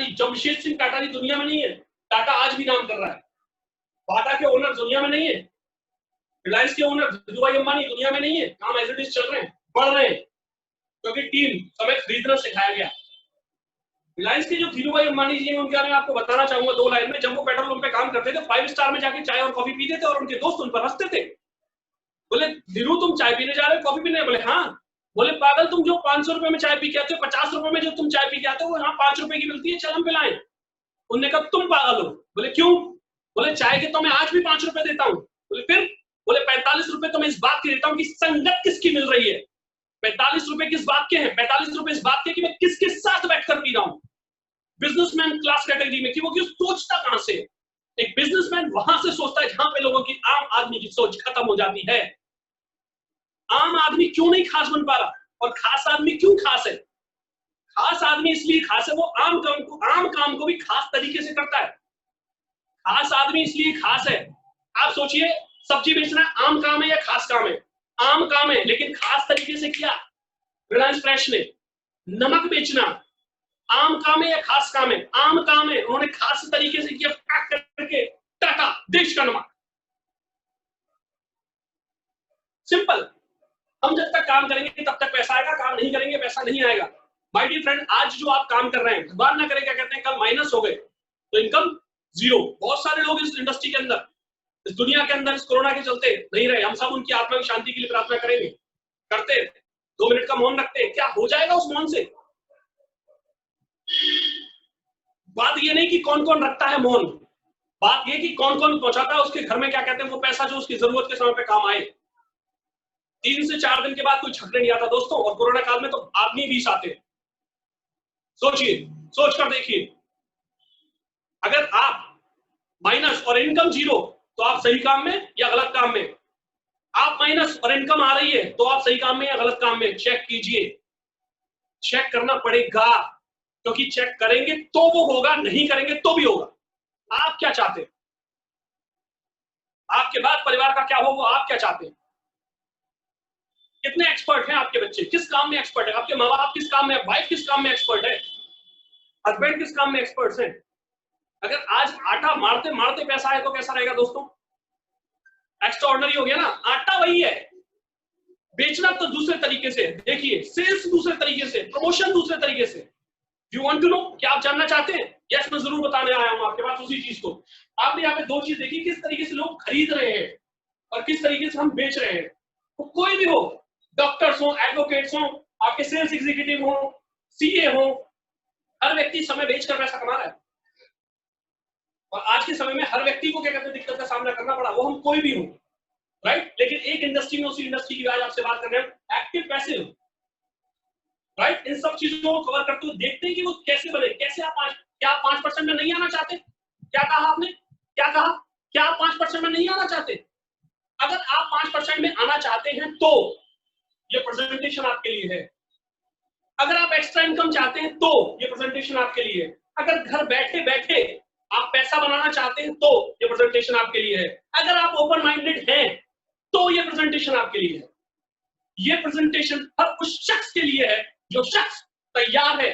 जी दुनिया में नहीं है, टाटा आज भी नाम कर रहा है। बाटा के ओनर दुनिया में नहीं है, रिलायंस के ओनर धीरूभाई अंबानी दुनिया में नहीं है, काम एज इट इज चल रहे हैं, बढ़ रहे हैं, क्योंकि टीम समय खरीदना सिखाया गया। रिलायंस के जो धीरूभाई अंबानी जी हैं उनके बारे में आपको बताना चाहूंगा 2 लाइन में। जब वो पेट्रोल पंप पे काम करते थे, 5 स्टार में जाके चाय और कॉफी पीते थे और उनके दोस्त उन पर हंसते थे। बोले धीरू तुम चाय पीने जा रहे हो, कॉफी पीने? बोले हाँ। बोले पागल, तुम जो 500 रुपए में चाय पी के आते हो, 50 रुपए में जो तुम चाय पी के आते हो, वो यहाँ 5 रुपए की मिलती है, चल हम पिलाएं। उन्होंने कहा तुम पागल हो। बोले क्यों? बोले चाय के तो मैं आज भी 5 रुपए देता हूँ। बोले फिर? बोले 45 रुपए तो मैं इस बात की देता हूँ कि संगत किसकी मिल रही है। 45 रुपए किस बात के हैं? 45 रुपए इस बात के कि मैं किसके साथ बैठकर पी रहा हूँ। बिजनेसमैन क्लास कैटेगरी में कि वो क्यों सोचता कहां से? एक बिजनेसमैन वहां से सोचता है जहां पे लोगों की, आम आदमी की सोच खत्म हो जाती है। आम आदमी क्यों नहीं खास बन पा रहा, और खास आदमी क्यों खास है? खास आदमी इसलिए खास है, वो आम काम को भी खास तरीके से करता है। खास आदमी इसलिए खास है, आप सोचिए, सब्जी बेचना आम काम है या खास काम है? आम काम है, लेकिन खास तरीके से किया रिलायंस फ्रेश ने। नमक बेचना आम काम है या खास काम है? आम काम है, उन्होंने खास तरीके से किया, पैक करके टाटा देश का नमक। सिंपल। हम जब तक काम करेंगे तब तक पैसा आएगा, काम नहीं करेंगे पैसा नहीं आएगा। माय डियर फ्रेंड, आज जो आप काम कर रहे हैं, भगवान ना करे क्या कहते हैं कल माइनस हो गए तो इनकम जीरो। बहुत सारे लोग इस इंडस्ट्री के अंदर, इस दुनिया के अंदर, इस कोरोना के चलते नहीं रहे। हम सब उनकी आत्मा की शांति के लिए प्रार्थना करेंगे, करते 2 मिनट का मौन रखते हैं। क्या हो जाएगा उस मौन से? बात ये नहीं कि कौन कौन रखता है मौन, बात ये कि कौन कौन पहुंचाता है उसके घर में, क्या कहते हैं, वो पैसा जो उसकी जरूरत के समय पे काम आए। 3 से 4 दिन के बाद कोई छकने नहीं आता दोस्तों, और कोरोना काल में तो आदमी 20 आते हैं। सोचिए, सोच कर देखिए, अगर आप माइनस और इनकम 0 तो आप सही काम में या गलत काम में? आप माइनस और इनकम आ रही है तो आप सही काम में या गलत काम में? चेक कीजिए, चेक करना पड़ेगा, क्योंकि चेक करेंगे तो वो होगा, नहीं करेंगे तो भी होगा। आप क्या चाहते हैं? आपके बाद परिवार का क्या हो, वो आप क्या चाहते हैं? कितने एक्सपर्ट हैं आपके बच्चे, किस काम में एक्सपर्ट है? आपके माँ बाप किस काम में, वाइफ किस काम में एक्सपर्ट है, हस्बैंड किस काम में एक्सपर्ट है? अगर आज आटा मारते मारते पैसा है तो कैसा रहेगा दोस्तों? एक्स्ट्रा ऑर्डिनरी हो गया ना। आटा वही है, बेचना तो दूसरे तरीके से, देखिए सेल्स दूसरे तरीके से, प्रमोशन दूसरे तरीके से। यू वांट टू नो, क्या आप जानना चाहते हैं? यस, मैं जरूर बताने आया हूं आपके पास उसी चीज को। आपने यहाँ पे 2 चीज देखी, किस तरीके से लोग खरीद रहे हैं और किस तरीके से हम बेच रहे हैं। तो कोई भी हो, डॉक्टर्स हो, एडवोकेट्स हो, आपके सेल्स एग्जीक्यूटिव हो, सीए हो, हर व्यक्ति समय बेचकर पैसा कमा रहा है। और आज के समय में हर व्यक्ति को क्या कहते हैं, दिक्कत का सामना करना पड़ा, वो हम कोई भी हो, राइट। लेकिन एक इंडस्ट्री में, उसी इंडस्ट्री की आज आपसे बात कर रहे हैं, एक्टिव पैसिव, राइट। इन सब चीजों को कवर करते हुए देखते हैं कि वो कैसे बने, कैसे आप क्या आप 5% में नहीं आना चाहते? क्या कहा आपने, क्या कहा? क्या आप 5% में नहीं आना चाहते? अगर आप 5% में आना चाहते हैं तो ये प्रेजेंटेशन आपके लिए है। अगर आप एक्स्ट्रा इनकम चाहते हैं तो ये प्रेजेंटेशन आपके लिए है। अगर घर बैठे बैठे आप पैसा बनाना चाहते हैं तो ये प्रेजेंटेशन आपके लिए है। अगर आप ओपन माइंडेड हैं तो ये प्रेजेंटेशन आपके लिए है। ये प्रेजेंटेशन हर उस शख्स के लिए है जो शख्स तैयार है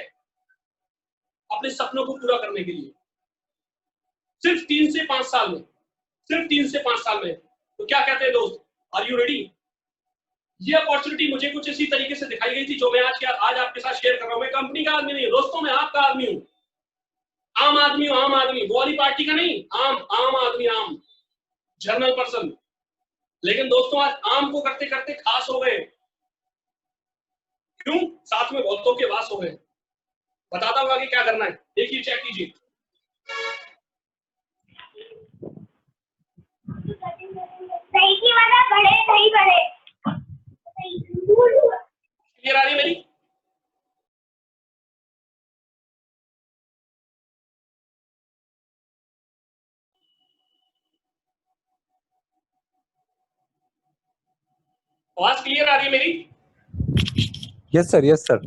अपने सपनों को पूरा करने के लिए। सिर्फ 3 से 5 साल में, सिर्फ 3 से 5 साल में। तो क्या कहते हैं दोस्त, आर यू रेडी? ये अपॉर्चुनिटी मुझे कुछ इसी तरीके से दिखाई गई थी जो मैं आज आपके साथ शेयर कर रहा हूं। मैं कंपनी का आदमी नहीं दोस्तों, मैं आपका आदमी हूं, आम आदमी हूं, आम आदमी, वो वाली पार्टी का नहीं, आम आदमी, आम जर्नल पर्सन। लेकिन दोस्तों आज आम को करते करते खास हो गए। क्यों? साथ में बहुतों के वास हो गए। बताता हूँ आगे क्या करना है, देखिए, चेक कीजिए। क्लियर आ रही है मेरी? आवाज क्लियर आ रही है मेरी? Yes sir, yes sir,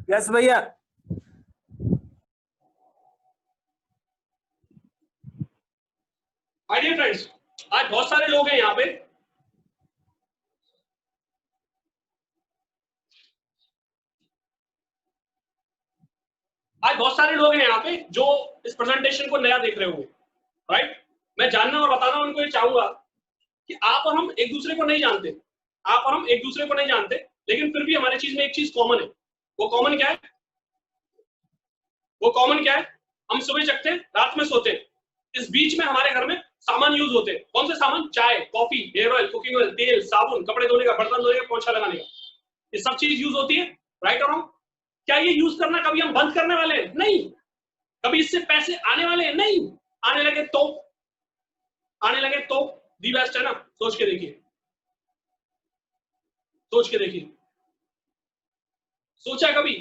yes भैया। माय डियर फ्रेंड्स, आज बहुत सारे लोग हैं यहाँ पे, आज बहुत सारे लोग हैं यहाँ पे जो इस प्रेजेंटेशन को नया देख रहे होंगे, राइट। मैं जानना और बताना उनको ये चाहूंगा कि आप और हम एक दूसरे को नहीं जानते, आप और हम एक दूसरे को नहीं जानते, लेकिन फिर भी हमारी चीज में एक चीज कॉमन है। वो कॉमन क्या है? वो कॉमन क्या है? हम सुबह जगते हैं, रात में सोते हैं, इस बीच में हमारे घर में सामान यूज होते हैं। कौन से सामान? चाय, coffee, hair oil, cooking oil, तेल, साबुन, कपड़े धोने का, बर्तन धोने का, पोछा लगाने का, ये सब चीज यूज होती है, राइट और रॉन्ग? क्या ये यूज करना कभी हम बंद करने वाले हैं? नहीं। कभी इससे पैसे आने वाले हैं? नहीं। आने लगे तो, आने लगे तो दी बेस्ट है ना। सोच के देखिए, सोच के देखिए। सोचा कभी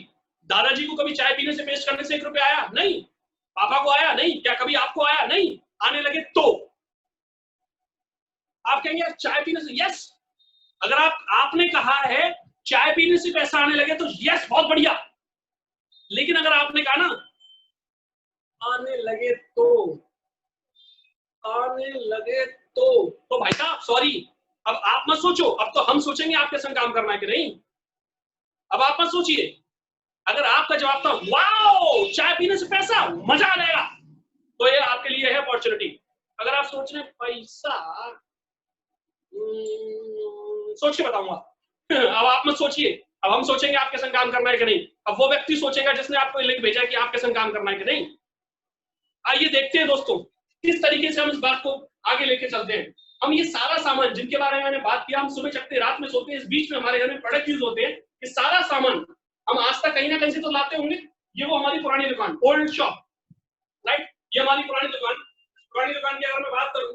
दादाजी को कभी चाय पीने से पेस्ट करने से 1 रुपया आया? नहीं। पापा को आया? नहीं। क्या कभी आपको आया? नहीं। आने लगे तो आप कहेंगे यार चाय पीने से, यस। अगर आपने कहा है चाय पीने से पैसा आने लगे तो यस, बहुत बढ़िया। लेकिन अगर आपने कहा ना आने लगे तो, आने लगे तो भाई साहब सॉरी, अब आप मत सोचो, अब तो हम सोचेंगे आपके संग काम करना है कि नहीं। अब आप मत सोचिए। अगर आपका जवाब था वाओ चाय पीने से पैसा, मजा आ जाएगा, तो ये आपके लिए है अपॉर्चुनिटी। अगर आप सोच रहे हैं पैसा, सोच के बताऊंगा अब आप मत सोचिए। अब हम सोचेंगे आपके संग काम करना है कि नहीं। अब वो व्यक्ति सोचेगा जिसने आपको लिंक भेजा कि आपके संग काम करना है कि नहीं। आइए देखते हैं दोस्तों किस तरीके से हम इस बात को आगे लेके चलते हैं। हम ये सारा सामान जिनके बारे में मैंने बात किया, हम सुबह जगते रात में सोते हैं, इस बीच में हमारे घर में प्रोडक्ट यूज होते हैं, ये सारा सामान हम आज तक कहीं ना कहीं से तो लाते होंगे। ये वो हमारी पुरानी दुकान, ओल्ड शॉप, राइट। ये हमारी पुरानी दुकान, पुरानी दुकान की अगर मैं बात करूं,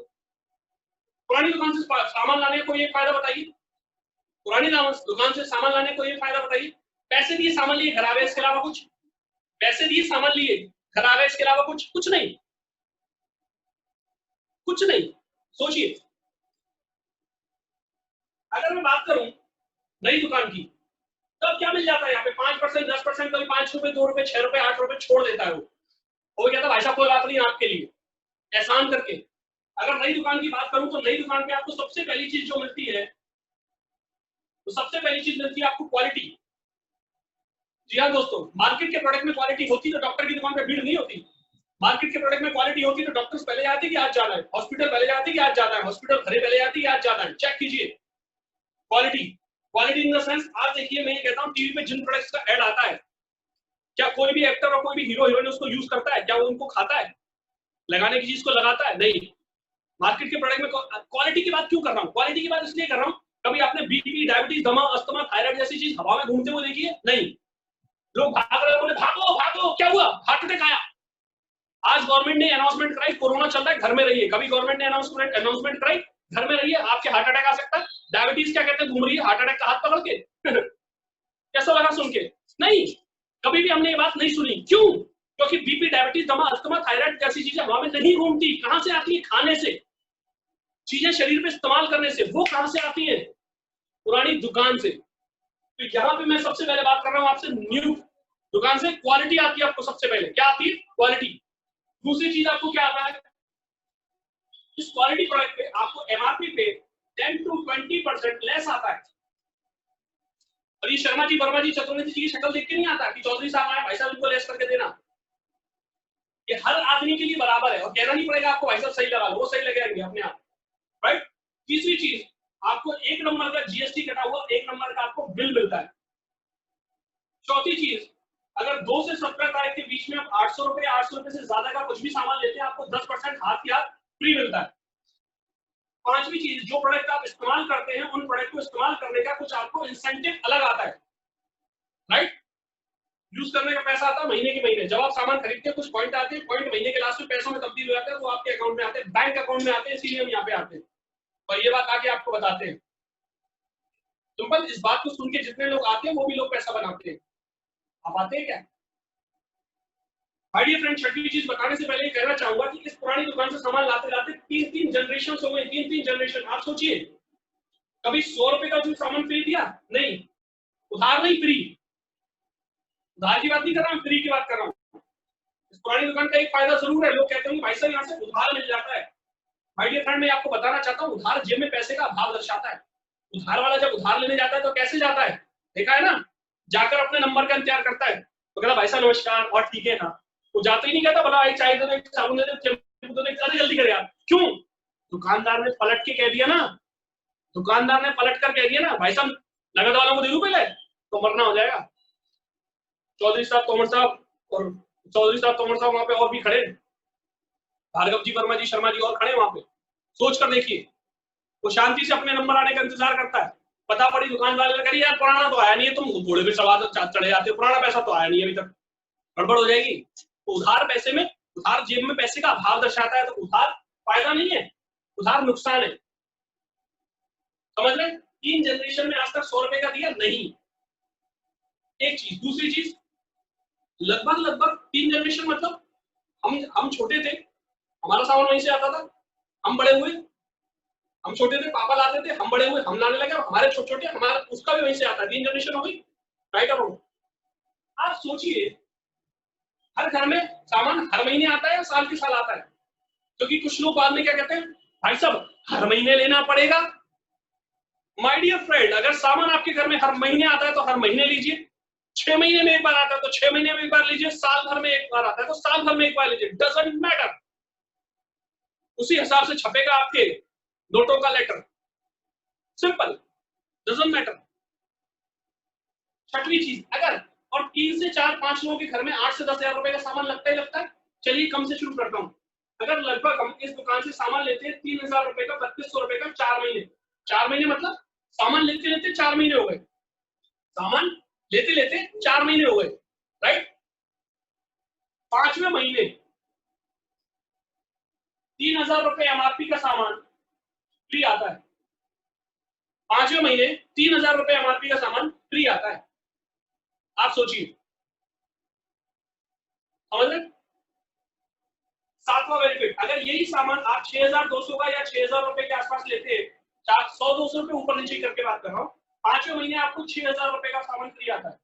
पुरानी दुकान से सामान लाने का कोई एक फायदा बताइए, पुरानी दुकान से सामान लाने का कोई एक फायदा बताइए। पैसे दिए सामान लिए, घर आ गए, इसके अलावा कुछ? पैसे दिए सामान लिए, घर आ गए, इसके अलावा कुछ नहीं, कुछ नहीं। सोचिए, अगर मैं बात करूं नई दुकान की, तब क्या मिल जाता है यहाँ पे? 5%, 10%, कभी 5 रुपए, 2 रुपए, 6 रुपए, 8 रुपए छोड़ देता है वो कहता है भाई साहब कोई बात नहीं आपके लिए, एहसान करके। अगर नई दुकान की बात करूं तो नई दुकान पे आपको सबसे पहली चीज जो मिलती है, तो सबसे पहली चीज मिलती है आपको क्वालिटी। जी हाँ दोस्तों, मार्केट के प्रोडक्ट में क्वालिटी होती तो डॉक्टर की दुकान पे भीड़ नहीं होती। मार्केट के प्रोडक्ट में क्वालिटी होती तो डॉक्टर्स पहले जाते कि आज जाना है, हॉस्पिटल पहले जाते कि आज जाना है, हॉस्पिटल घरे पहले जाते कि आज जाना है। चेक कीजिए quality, quality in the sense, आज देखिए मैं ये कहता हूँ टीवी पे जिन प्रोडक्ट्स का ऐड आता है, क्या कोई भी एक्टर और कोई भी हीरो हीरोइन उसको यूज करता है? क्या वो उनको खाता है? लगाने की चीज को लगाता है? नहीं। मार्केट के प्रोडक्ट में क्वालिटी की बात क्यों कर रहा हूँ? क्वालिटी की बात इसलिए कर रहा हूँ, कभी आपने बीपी, डायबिटीज, दमा, अस्थमा, थायराइड जैसी चीज हवा में घूमते हुए देखी है? नहीं। लोग भाग रहे, बोले भागो भागो, क्या हुआ? हार्ट अटैक आया। आज गवर्नमेंट ने अनाउंसमेंट कराई, कोरोना चल रहा है, घर में रहिए। कभी गवर्नमेंट ने अनाउंसमेंट कराई, घर में रहिए, आपके हार्ट अटैक आ सकता है। डायबिटीज क्या कहते हैं, घूम रही है हार्ट अटैक का हाथ पकड़ के। कैसा लगा सुन के? नहीं, कभी भी हमने ये बात नहीं सुनी। क्यों? क्योंकि बीपी, डायबिटीज, दमा, अस्थमा, थायराइड जैसी चीजें हवा में नहीं घूमती। कहां से आती है? खाने से, चीजें शरीर पे इस्तेमाल करने से। वो कहां से आती है? पुरानी दुकान से। तो यहाँ पे मैं सबसे पहले बात कर रहा हूँ आपसे, न्यू दुकान से क्वालिटी आती है आपको सबसे पहले। क्या आती है? क्वालिटी। दूसरी चीज आपको क्या आता है? इस क्वालिटी प्रोडक्ट पे आपको एमआरपी पे 10 to 20% लेस आता है। और ये शर्मा जी, वर्मा जी, चतुर्वेदी जी की शक्ल देख के नहीं आता कि चौधरी साहब आए, भाई साहब इनको लेस करके देना। ये हर आदमी के लिए बराबर है, और कहना नहीं पड़ेगा आपको भाई साहब सही लगा लो, वो सही लगेंगे अपने आप, राइट। तीसरी चीज, आपको 1 नंबर का जीएसटी कटा हुआ 1 नंबर का आपको बिल मिलता है। चौथी चीज, अगर 2 से 17 तारीख के बीच में आप 800 रुपए से ज्यादा का कुछ भी सामान लेते हैं, आपको 10% हाथ के हाथ फ्री मिलता है। पांचवी चीज, जो प्रोडक्ट आप इस्तेमाल करते हैं, उन प्रोडक्ट को इस्तेमाल करने का कुछ आपको इंसेंटिव अलग आता है, राइट। यूज करने का पैसा आता है महीने के महीने। जब आप सामान खरीदते हैं, कुछ पॉइंट आते हैं, पॉइंट महीने के लास्ट में पैसों में तब्दील हो जाते हैं, वो आपके अकाउंट में आते हैं, बैंक अकाउंट में आते हैं, इसीलिए हम यहाँ पे आते हैं और ये बात आगे आपको बताते हैं। सिंपल, इस बात को सुन के जितने लोग आते हैं वो भी लोग पैसा बनाते हैं। आप आते हैं क्या? भाई डियर फ्रेंड, छठी चीज बताने से पहले कहना चाहूंगा कि इस पुरानी दुकान से सामान लाते लाते 3 जनरेशन हो गए। 3 जनरेशन। आप सोचिए, कभी 100 रुपए का जो सामान फ्री दिया? नहीं। उधार नहीं, फ्री। उधार की बात नहीं कर रहा हूँ, फ्री की बात कर रहा हूँ। इस पुरानी दुकान का एक फायदा जरूर है, लोग कहते हैं भाई साहब यहाँ से उधार मिल जाता है। भाई डियर फ्रेंड, मैं आपको बताना चाहता हूँ, उधार जेब में पैसे का अभाव दर्शाता है। उधार वाला जब उधार लेने जाता है तो कैसे जाता है? देखा है ना, जाकर अपने नंबर का इंतजार करता है, तो कहता भाई साहब नमस्कार, और ठीक है ना। वो जाते ही नहीं कहता भला एक चाय दे दो, एक साबुन दे दो, अरे जल्दी कर यार। क्यों? दुकानदार ने पलट के कह दिया ना, दुकानदार ने पलट कर कह दिया ना, भाई साहब नगद वालों को दे दूं पहले, तो मरना हो जाएगा। चौधरी साहब, तोमर साहब वहां पे और भी खड़े, भार्गव जी, वर्मा जी, शर्मा जी और खड़े वहां पे। सोच कर देखिए, वो शांति से अपने नंबर आने का इंतजार करता है। पता पड़ी दुकान वाले ने कही यार पुराना तो आया नहीं है, तुम घोड़े पे सवार चढ़े जाते हो, पुराना पैसा तो आया नहीं है अभी तक, गड़बड़ हो जाएगी। तो उधार पैसे में, उधार जेब में पैसे का अभाव दर्शाता है। तो उधार फायदा नहीं है, उधार नुकसान है। समझ रहे? 3 जनरेशन में आज तक 100 रुपए का दिया नहीं, एक चीज। दूसरी चीज, लगभग 3 जनरेशन मतलब हम छोटे थे, हमारा सामान वहीं से आता था, हम बड़े हुए, हम छोटे थे, पापा लाते थे, हम बड़े हुए, हम लाने लगे, हमारे छोटे छोटे, हमारा उसका भी वहीं से आता है। 3 जनरेशन हो गई, राइट और रॉन्ग? आप सोचिए, हर घर में सामान हर महीने आता है या साल के साल आता है? क्योंकि कुछ लोग बाद में क्या कहते हैं, भाई साहब हर महीने लेना पड़ेगा। माय डियर फ्रेंड, अगर सामान आपके घर में हर महीने आता है तो हर महीने लीजिए, 6 महीने में एक बार आता है तो 6 महीने में एक बार लीजिए, साल भर में एक बार आता है तो साल भर में एक बार लीजिए, डजंट मैटर। उसी हिसाब से छपेगा आपके नोटों का लेटर, सिंपल, डजंट मैटर। छठवीं चीज, अगर और 3 से 4 5 लोगों के घर में 8 से 10 हजार रुपए का सामान लगता ही लगता है। चलिए कम से शुरू करता हूं। अगर लगभग हम इस दुकान से सामान लेते हैं 3000 रुपए का, 3200 रुपए का, 4 महीने मतलब सामान लेते लेते 4 महीने हो गए, सामान लेते लेते 4 महीने हो गए, राइट। 5वें महीने 3,000 रुपए एमआरपी का सामान फ्री आता है। 5वें महीने 3,000 रुपए एमआरपी का सामान फ्री आता है। आप सोचिए, समझ रहे? 7वां बेनिफिट, अगर यही सामान आप 6,200 का या 6,000 रुपए के आसपास लेते हैं, 100-200 रुपए ऊपर नीचे करके बात कर रहा हूँ, 5वें महीने आपको 6,000 रुपए का सामान फ्री आता है।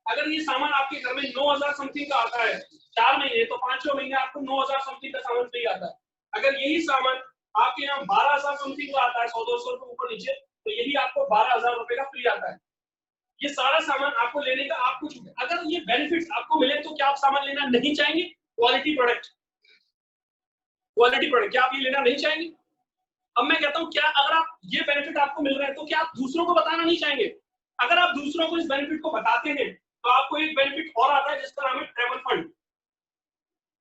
अगर ये सामान आपके घर में 9,000 समथिंग का आता है 4 महीने, तो 5वें महीने आपको 9,000 समथिंग का सामान फ्री आता है। अगर यही सामान आपके यहाँ 12,000 समथिंग का आता है 100-200 रुपए ऊपर नीचे, तो यही आपको 12,000 रुपए का फ्री आता है। ये सारा सामान आपको लेने का आपको छूट है। अगर ये बेनिफिट्स आपको मिले तो क्या आप सामान लेना नहीं चाहेंगे? क्वालिटी प्रोडक्ट क्या आप ये लेना नहीं चाहेंगे? अब मैं कहता हूं, क्या अगर आप ये बेनिफिट आपको मिल रहे हैं तो क्या आप दूसरों को बताना नहीं चाहेंगे? अगर आप दूसरों को इस बेनिफिट को बताते हैं तो आपको एक बेनिफिट और आता है जिसका नाम है ट्रैवल फंड।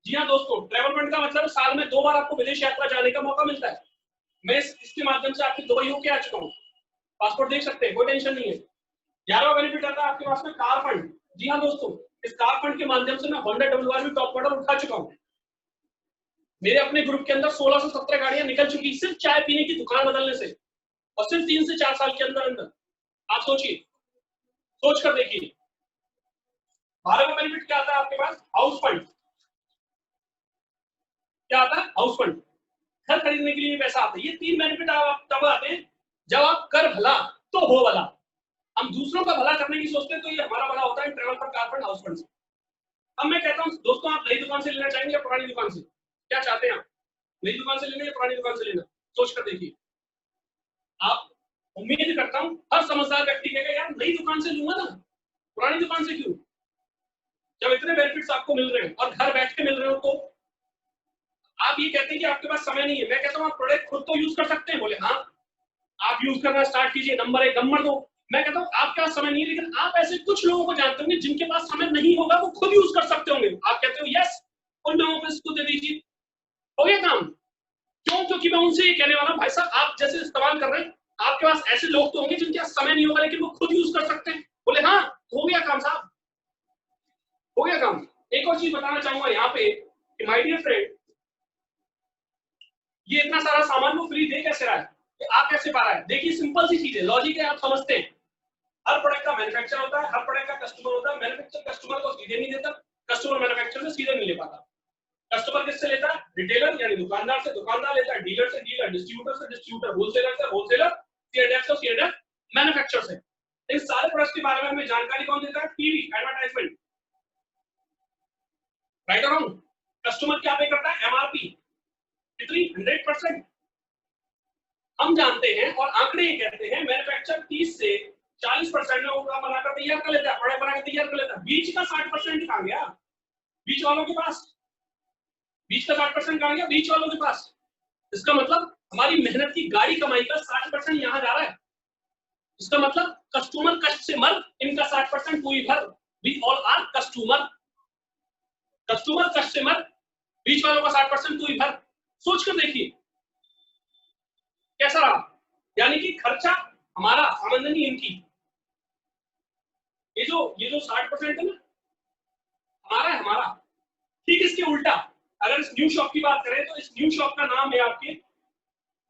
जी हाँ दोस्तों, ट्रैवल फंड का मतलब साल में 2 बार आपको विदेश यात्रा जाने का मौका मिलता है। मैं इसके माध्यम से आपकी दुबई होके आ चुका हूँ, पासपोर्ट देख सकते हैं, कोई टेंशन नहीं है। 11वां बेनिफिट आता है आपके पास में कार फंड। जी हाँ दोस्तों, इस कार फंड के माध्यम से मैं होंडा WRV टॉप मॉडल उठा चुका हूँ। मेरे अपने ग्रुप के अंदर 16 से 17 गाड़ियां निकल चुकी सिर्फ चाय पीने की दुकान बदलने से, और सिर्फ 3 से 4 साल के अंदर अंदर। आप सोचिए, सोच कर देखिए। 12वां बेनिफिट क्या आता है आपके पास? House fund. क्या आता है? House fund. घर खरीदने के लिए पैसा आता है। ये 3 बेनिफिट तब आते हैं जब आप कर भला तो हो भला। हम दूसरों का भला करने की सोचते हैं तो ये हमारा भला होता है travel fund, car fund, house fund से। अब मैं कहता हूं दोस्तों, आप नई दुकान से लेना चाहेंगे या पुरानी दुकान से? क्या चाहते हैं आप? नई दुकान से लेना या पुरानी दुकान से लेना? सोच कर देखिए। आप, उम्मीद करता हूं हर समझदार व्यक्ति कहेगा यार नई दुकान से लूंगा ना, पुरानी दुकान से क्यों? जब इतने बेनिफिट्स आपको मिल रहे हैं और घर बैठ के मिल रहे हो, तो आप ये कहते हैं कि आपके पास समय नहीं है। मैं कहता हूं आप प्रोडक्ट खुद तो यूज कर सकते हैं। बोले हाँ, आप यूज करना स्टार्ट कीजिए, नंबर 1 नंबर 2। मैं कहता हूं आपके पास समय नहीं है, लेकिन आप ऐसे कुछ लोगों को जानते होंगे जिनके पास समय नहीं होगा, वो खुद यूज कर सकते होंगे। आप कहते हो यस, उन लोगों को इसको दे दीजिए, हो गया काम। क्यों? क्योंकि मैं उनसे ये कहने वाला भाई साहब, आप जैसे इस्तेमाल कर रहे हैं, आपके पास ऐसे लोग तो होंगे जिनके पास समय नहीं होगा लेकिन वो खुद यूज कर सकते हैं। बोले हाँ, हो गया काम साहब, हो गया काम। एक और चीज बताना चाहूंगा यहाँ पे कि माय डियर फ्रेंड, ये इतना सारा सामान वो फ्री दे कैसे रहा है, कि आप कैसे पा रहा है? देखिए सिंपल सी चीज है, लॉजिक है, आप समझते हैं। हर प्रोडक्ट का मैन्युफैक्चर होता है, हर प्रोडक्ट का कस्टमर होता है। मैन्युफैक्चर कस्टमर को सीधे नहीं देता, कस्टमर मैन्युफैक्चर से सीधे नहीं ले पाता। कस्टमर किससे लेता है? रिटेलर यानी दुकानदार से, दुकानदार लेता है डीलर से, डीलर डिस्ट्रीब्यूटर से, डिस्ट्रीब्यूटर होलसेलर से, होलसेलर सीएडएफ से, सीएडएफ मैन्युफैक्चर से। इन सारे प्रोडक्ट्स के बारे में हमें जानकारी कौन देता है? टीवी एडवर्टाइजमेंट, राइट और रॉन्ग? कस्टमर क्या पे करता है? एमआरपी कितनी? 100%। हम जानते हैं और आंकड़े ये कहते हैं मैन्युफैक्चर 30 से 40% में वो बनाकर तैयार कर लेता है, प्रोडक्ट बनाकर तैयार कर लेता है। बीच का 60% कहां गया? बीच वालों के पास। बीच का 60% कहां गया? बीच वालों के पास। इसका मतलब हमारी मेहनत की गाड़ी कमाई का 60% यहां जा रहा है। इसका मतलब कस्टमर कष्ट से मर, इनका 60% पूरी भर। We all are customer. Customer कष्ट से मर, बीच वालों का 60% पूरी भर। सोच कर देखिए कैसा रहा। यानी कि खर्चा हमारा, आमदनी इनकी। ये जो 60% है ना, हमारा है, हमारा। ठीक इसके उल्टा अगर इस न्यू शॉप की बात करें तो इस न्यू शॉप का नाम है आपके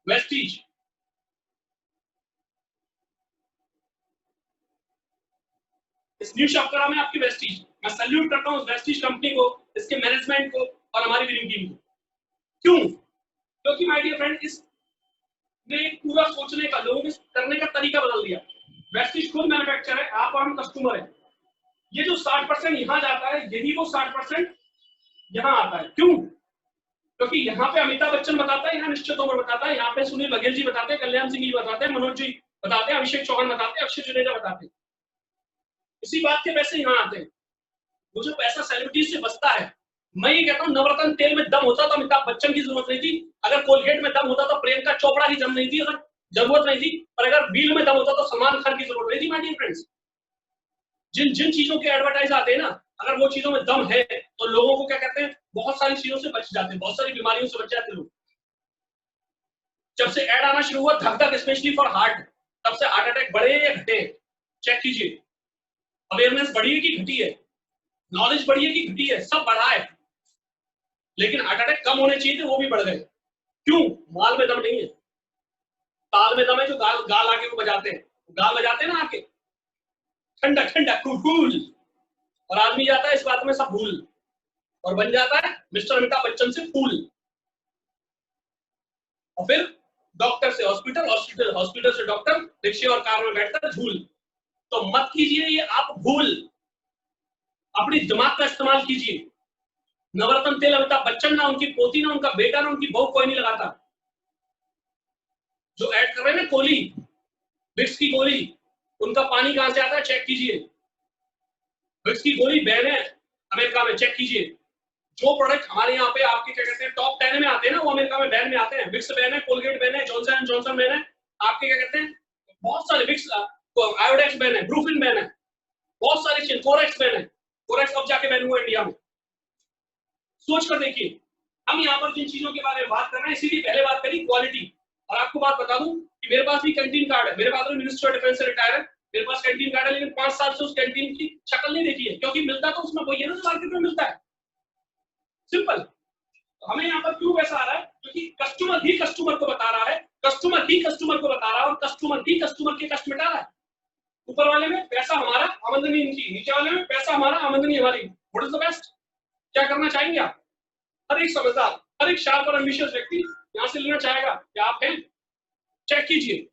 वेस्टीज। इस न्यू शॉप का नाम है आपकी वेस्टीज। मैं सैल्यूट करता हूं वेस्टीज कंपनी को, इसके मैनेजमेंट को और हमारी विनिंग टीम को। क्यों? क्योंकि माय डियर फ्रेंड, इसने पूरा सोचने का, लोगों के करने का तरीका बदल दिया। वेस्टीज खुद मैन्युफैक्चर है, आप हम कस्टमर है। ये जो 60% यहां जाता है, यही वो 60% यहां आता है। क्यों? क्योंकि यहाँ पे अमिताभ बच्चन बताता है, यहाँ निश्चित तौर पर बताता है, यहाँ पे सुनील बघेल जी बताते हैं, कल्याण सिंह जी बताते हैं, मनोज जी बताते हैं, अभिषेक चौहान बताते हैं, अक्षय जुनेजा बताते हैं। इसी बात के पैसे यहाँ आते हैं। वो जो पैसा सेलिब्रिटीज से बचता है, मैं ये कहता हूँ नवरत्न तेल में दम होता तो अमिताभ बच्चन की जरूरत नहीं थी। अगर कोलगेट में दम होता तो प्रियंका चोपड़ा की दम नहीं थी, अगर जरूरत नहीं थी। और अगर बिल में दम होता तो सलमान खान की जरूरत नहीं थी। माय डियर फ्रेंड्स, जिन जिन चीजों के एडवर्टाइज आते हैं ना, अगर वो चीजों में दम है तो लोगों को क्या कहते हैं, बहुत सारी चीजों से बच जाते हैं, बहुत सारी बीमारियों से बच जाते हैं लोग। जब से ऐड आना शुरू हुआ धक धक स्पेशली फॉर हार्ट, तब से हार्ट अटैक बढ़े या घटे, चेक कीजिए। अवेयरनेस बढ़ी है कि घटी है? नॉलेज बढ़ी है कि घटी है? सब बढ़ा है, लेकिन हार्ट अटैक कम होने चाहिए थे, वो भी बढ़ गए। क्यों? माल में दम नहीं है, ताल में दम है। जो गाल गाल आके वो बजाते हैं, गाल बजाते हैं ना आके, ठंडा ठंडा कूल, और आदमी जाता है इस बात में सब भूल, और बन जाता है मिस्टर अमिताभ बच्चन से फूल। और फिर डॉक्टर से हॉस्पिटल, हॉस्पिटल से डॉक्टर, रिक्शे और कार में बैठकर झूल। तो मत कीजिए ये आप भूल, अपनी दिमाग का इस्तेमाल कीजिए। नवरत्न तेल अमिताभ बच्चन ना, उनकी पोती ना, उनका बेटा ना, उनकी बहू कोई नहीं लगाता। जो ऐड कर रहे हैं ना कोहली, विक्स की गोली, उनका पानी कहां से आता है चेक कीजिए। विक्स की गोली बैन है अमेरिका में, चेक कीजिए। जो प्रोडक्ट हमारे यहाँ पे आपके क्या कहते हैं टॉप 10 में आते हैं ना, वो अमेरिका में बैन में आते हैं। विक्स बैन है, कोलगेट बैन है, जॉनसन एंड जॉनसन बैन है, आपके क्या कहते हैं बहुत सारे, विक्स आयोडेक्स बैन है, ब्रूफिन बैन है, बहुत सारी चीज, कोरेक्स बैन है। कोरेक्स अब जाके बैन हुआ इंडिया में। सोच कर देखिए, हम यहाँ पर जिन चीजों के बारे में बात कर रहे हैं, इसीलिए पहले बात करी क्वालिटी। और आपको बात बता दूं कि मेरे पास भी कैंटीन कार्ड है, मेरे पास मिनिस्टर डिफेंस से रिटायर है, मेरे पास कैंटीन कार्ड है, लेकिन 5 साल से उस कैंटीन की शक्ल नहीं देखी है, क्योंकि मिलता तो उसमें वही है ना जो मार्केट में मिलता है। सिंपल। तो हमें यहाँ पर क्यों पैसा आ रहा है? क्योंकि कस्टमर ही कस्टमर को बता रहा है, कस्टमर ही कस्टमर को बता रहा है, और कस्टमर ही कस्टमर के कष्ट मिटा रहा है। ऊपर वाले में पैसा हमारा, आमदनी इनकी, नीचे वाले में पैसा हमारा, आमदनी हमारी। What is the best? क्या करना चाहेंगे आप? हर एक समझदार, हर एक शार्प और एम्बिशियस व्यक्ति यहाँ से लेना चाहेगा कि आप हैं, चेक कीजिए।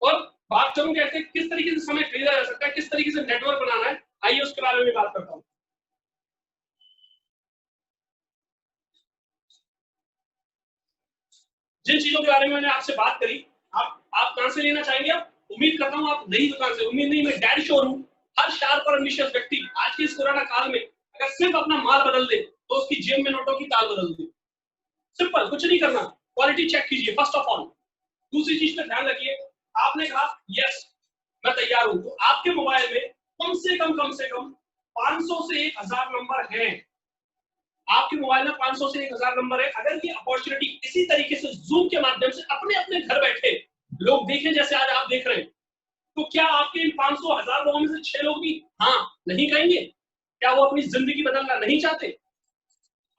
और बात करूं कैसे, किस तरीके से समय खरीदा जा सकता है, किस तरीके से नेटवर्क बनाना है, आइए उसके बारे में बात करता हूं। जिन चीजों के बारे में मैंने आपसे बात करी, आप कहां से लेना चाहेंगे? आप उम्मीद करता हूं आप नई दुकान से। उम्मीद नहीं, मैं डैडी श्योर हूं हर शार्प और एम्बिशियस व्यक्ति आज के इस कोरोना काल में अगर सिर्फ अपना माल बदल दे तो उसकी जेब में नोटों की ताल बदल दे। सिंपल, कुछ नहीं करना, क्वालिटी चेक कीजिए फर्स्ट ऑफ ऑल। दूसरी चीज पर ध्यान रखिए, आपने कहा यस मैं तैयार हूं, तो आपके मोबाइल में कम से कम 500 से 1000 नंबर हैं। आपके मोबाइल में 500 से 1000 नंबर है। अगर ये अपॉर्चुनिटी इसी तरीके से जूम के माध्यम से अपने अपने घर बैठे लोग देखें जैसे आज आप देख रहे हैं, तो क्या आपके इन 500 1000 लोगों में से 6 लोग भी हाँ नहीं कहेंगे? क्या वो अपनी जिंदगी बदलना नहीं चाहते,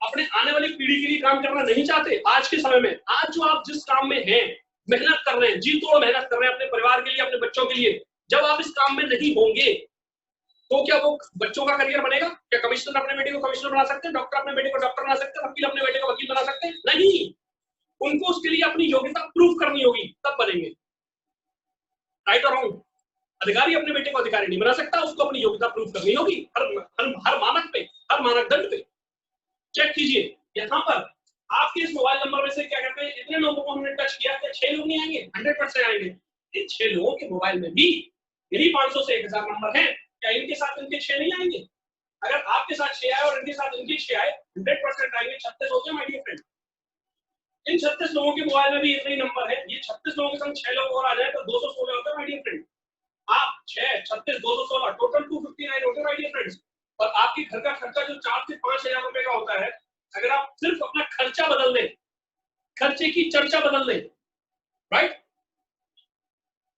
अपने आने वाली पीढ़ी के लिए काम करना नहीं चाहते? आज के समय में, आज जो आप जिस काम में हैं, मेहनत कर रहे हैं, जी तोड़ मेहनत कर रहे हैं अपने परिवार के लिए, अपने बच्चों के लिए, जब आप इस काम में नहीं होंगे तो क्या वो बच्चों का करियर बनेगा? क्या कमिश्नर अपने बेटे को कमिश्नर बना सकते हैं, डॉक्टर अपने बेटे को डॉक्टर बना सकते हैं, वकील अपने बेटे को वकील बना सकते हैं? नहीं, उनको उसके लिए अपनी योग्यता प्रूव करनी होगी, तब बनेंगे। राइट और रॉन्ग? अधिकारी अपने बेटे को अधिकारी नहीं बना सकता, उसको अपनी योग्यता प्रूव करनी होगी हर मानक पे, हर मानदंड पे। चेक कीजिए यहाँ पर आपके इस मोबाइल नंबर में से क्या कहते हैं इतने लोगों को हमने टच किया, क्या 6 लोग नहीं आएंगे? 100% आएंगे। इन 6 लोगों के मोबाइल में भी यही 500 से 1000 नंबर है, क्या इनके साथ इनके 6 नहीं आएंगे? अगर आपके साथ 6 आए और इनके साथ इनके 6 आए, 100% आएंगे। 36 होते हैं माय डियर फ्रेंड। इन 36 लोगों के मोबाइल में भी इतने ही नंबर है। ये 36 लोगों के संग 6 लोग और आ जाए तो 216 होते हैं माय डियर फ्रेंड। आप 6 36 216 टोटल 259 होते हैं माय डियर फ्रेंड्स। और आपके घर का खर्चा जो 4 से 5000 रुपए का होता है, अगर आप सिर्फ अपना खर्चा बदल दें, खर्चे की चर्चा बदल दें, राइट,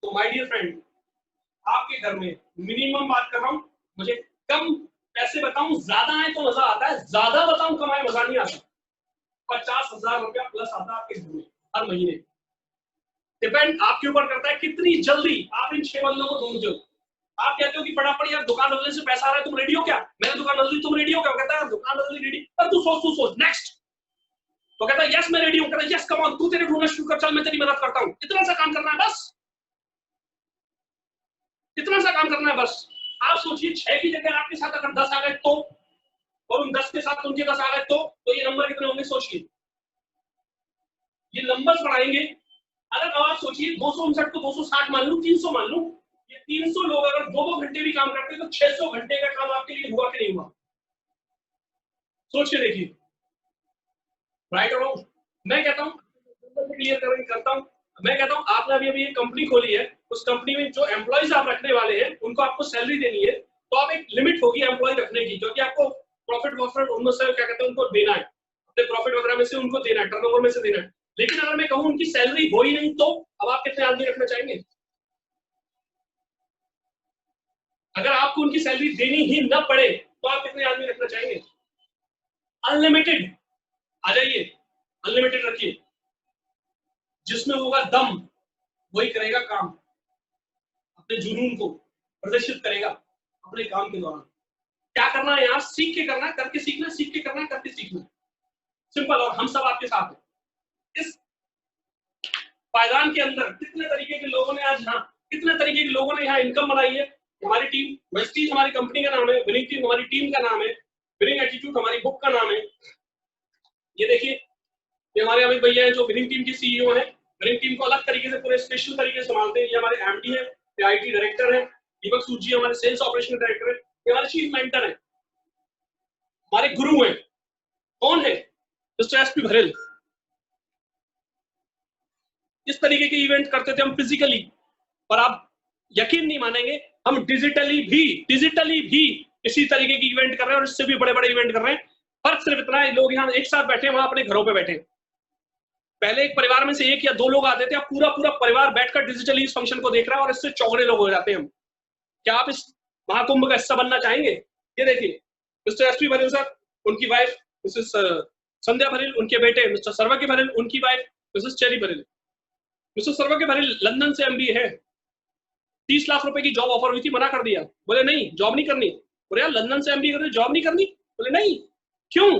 तो माय डियर फ्रेंड आपके घर में मिनिमम बात कर रहा हूं, मुझे कम पैसे बताऊं ज्यादा है तो मजा आता है, ज्यादा बताऊं कम है मजा नहीं आता। 50,000 रुपया प्लस आता है आपके घर में हर महीने। डिपेंड आपके ऊपर करता है कितनी जल्दी आप इन 6 बंदों को ढूंढते हो। आप कहते हो कि फटाफट यार दुकान बदलने से पैसा आ रहा है, तुम रेडी हो क्या? मैंने दुकान बदली, तुम रेडी हो क्या? कहता है दुकान बदली रेडी, पर तू सोच नेक्स्ट। तो कहता है यस मैं रेडी हूं, कहता है यस कम ऑन, तू तेरे ढूंढना शुरू कर, चल मैं तेरी मदद करता हूं। इतना सा काम करना है बस, इतना सा काम करना है बस। आप सोचिए 6 की जगह आपके साथ अगर 10 आ गए तो, और उन 10 के साथ उनके 10 आ गए तो ये नंबर कितने होंगे सोचिए। ये नंबर्स बढ़ाएंगे। अगर अब आप सोचिए 259 को 260 मान लूं, 300 मान लूं, ये 300 लोग अगर 2-2 घंटे भी काम करते तो 600 घंटे का काम आपके लिए हुआ कि नहीं हुआ? सोच के देखिए, राइट और रॉन्ग? मैं कहता हूं क्लियर करता हूं, मैं कहता हूं आपने अभी एक कंपनी खोली है, उस कंपनी में जो एम्प्लॉइज आप रखने वाले हैं उनको आपको सैलरी देनी है, तो आप एक लिमिट होगी एम्प्लॉय रखने की, क्योंकि आपको प्रॉफिट वॉफिट उनमें से क्या कहते हैं उनको देना है, अपने प्रॉफिट वगैरह में से उनको देना है, टर्नओवर में से देना है। लेकिन अगर मैं कहूं उनकी सैलरी हो ही नहीं, तो अब आप कितने आदमी रखना चाहेंगे? अगर आपको उनकी सैलरी देनी ही न पड़े तो आप कितने आदमी रखना चाहेंगे? अनलिमिटेड। आ जाइए, अनलिमिटेड रखिए। जिसमें होगा दम वही करेगा काम, अपने जुनून को प्रदर्शित करेगा अपने काम के दौरान। क्या करना है यहाँ, सीख के करना है, करके सीखना, सीख के करना है, करके सीखना, सिंपल। और हम सब आपके साथ हैं इस पायदान के अंदर। कितने तरीके के लोगों ने आज यहाँ, कितने तरीके के लोगों ने यहाँ इनकम बनाई है। हमारी टीम वेस्टीज हमारी कंपनी का नाम है, विनिंग टीम हमारी टीम का नाम है, विनिंग एटीट्यूड हमारी बुक का नाम है। ये देखिए, ये हमारे अमित भैया हैं जो विनिंग टीम के सीईओ हैं। विनिंग टीम को अलग तरीके से पूरे स्पेशल तरीके से संभालते हैं। ये हमारे एमडी हैं, ये आईटी डायरेक्टर हैं, दीपक सूद जी हमारे सेल्स ऑपरेशन डायरेक्टर हैं, ये हमारे चीफ मेंटर हैं, हमारे गुरु हैं। कौन है? मिस्टर एसपी भरेल। इस तरीके के इवेंट करते थे हम फिजिकली, पर आप यकीन नहीं मानेंगे, हम डिजिटली भी इसी तरीके की इवेंट कर रहे हैं और इससे भी बड़े बड़े इवेंट कर रहे हैं। फर्क सिर्फ इतना है, लोग यहाँ एक साथ बैठे हैं, वहां अपने घरों पे बैठे हैं। पहले एक परिवार में से एक या दो लोग आते थे, अब पूरा पूरा परिवार बैठकर डिजिटली इस फंक्शन को देख रहा है और इससे चौगने लोग हो जाते हैं हम। क्या आप इस महाकुंभ का हिस्सा बनना चाहेंगे? ये देखिए, मिस्टर एसपी भरेल सर, उनकी वाइफ मिसेस संध्या भरेल, उनके बेटे मिस्टर सर्वज्ञ भरेल, उनकी वाइफ मिसेस चेरी भरेल। मिस्टर सर्वज्ञ भरेल लंदन से एमबीए है। 30 लाख रुपए की जॉब ऑफर हुई थी, मना कर दिया। बोले नहीं, जॉब नहीं करनी। बोले यार लंदन से एमबीए कर रहे हो, जॉब नहीं करनी? बोले नहीं। क्यों?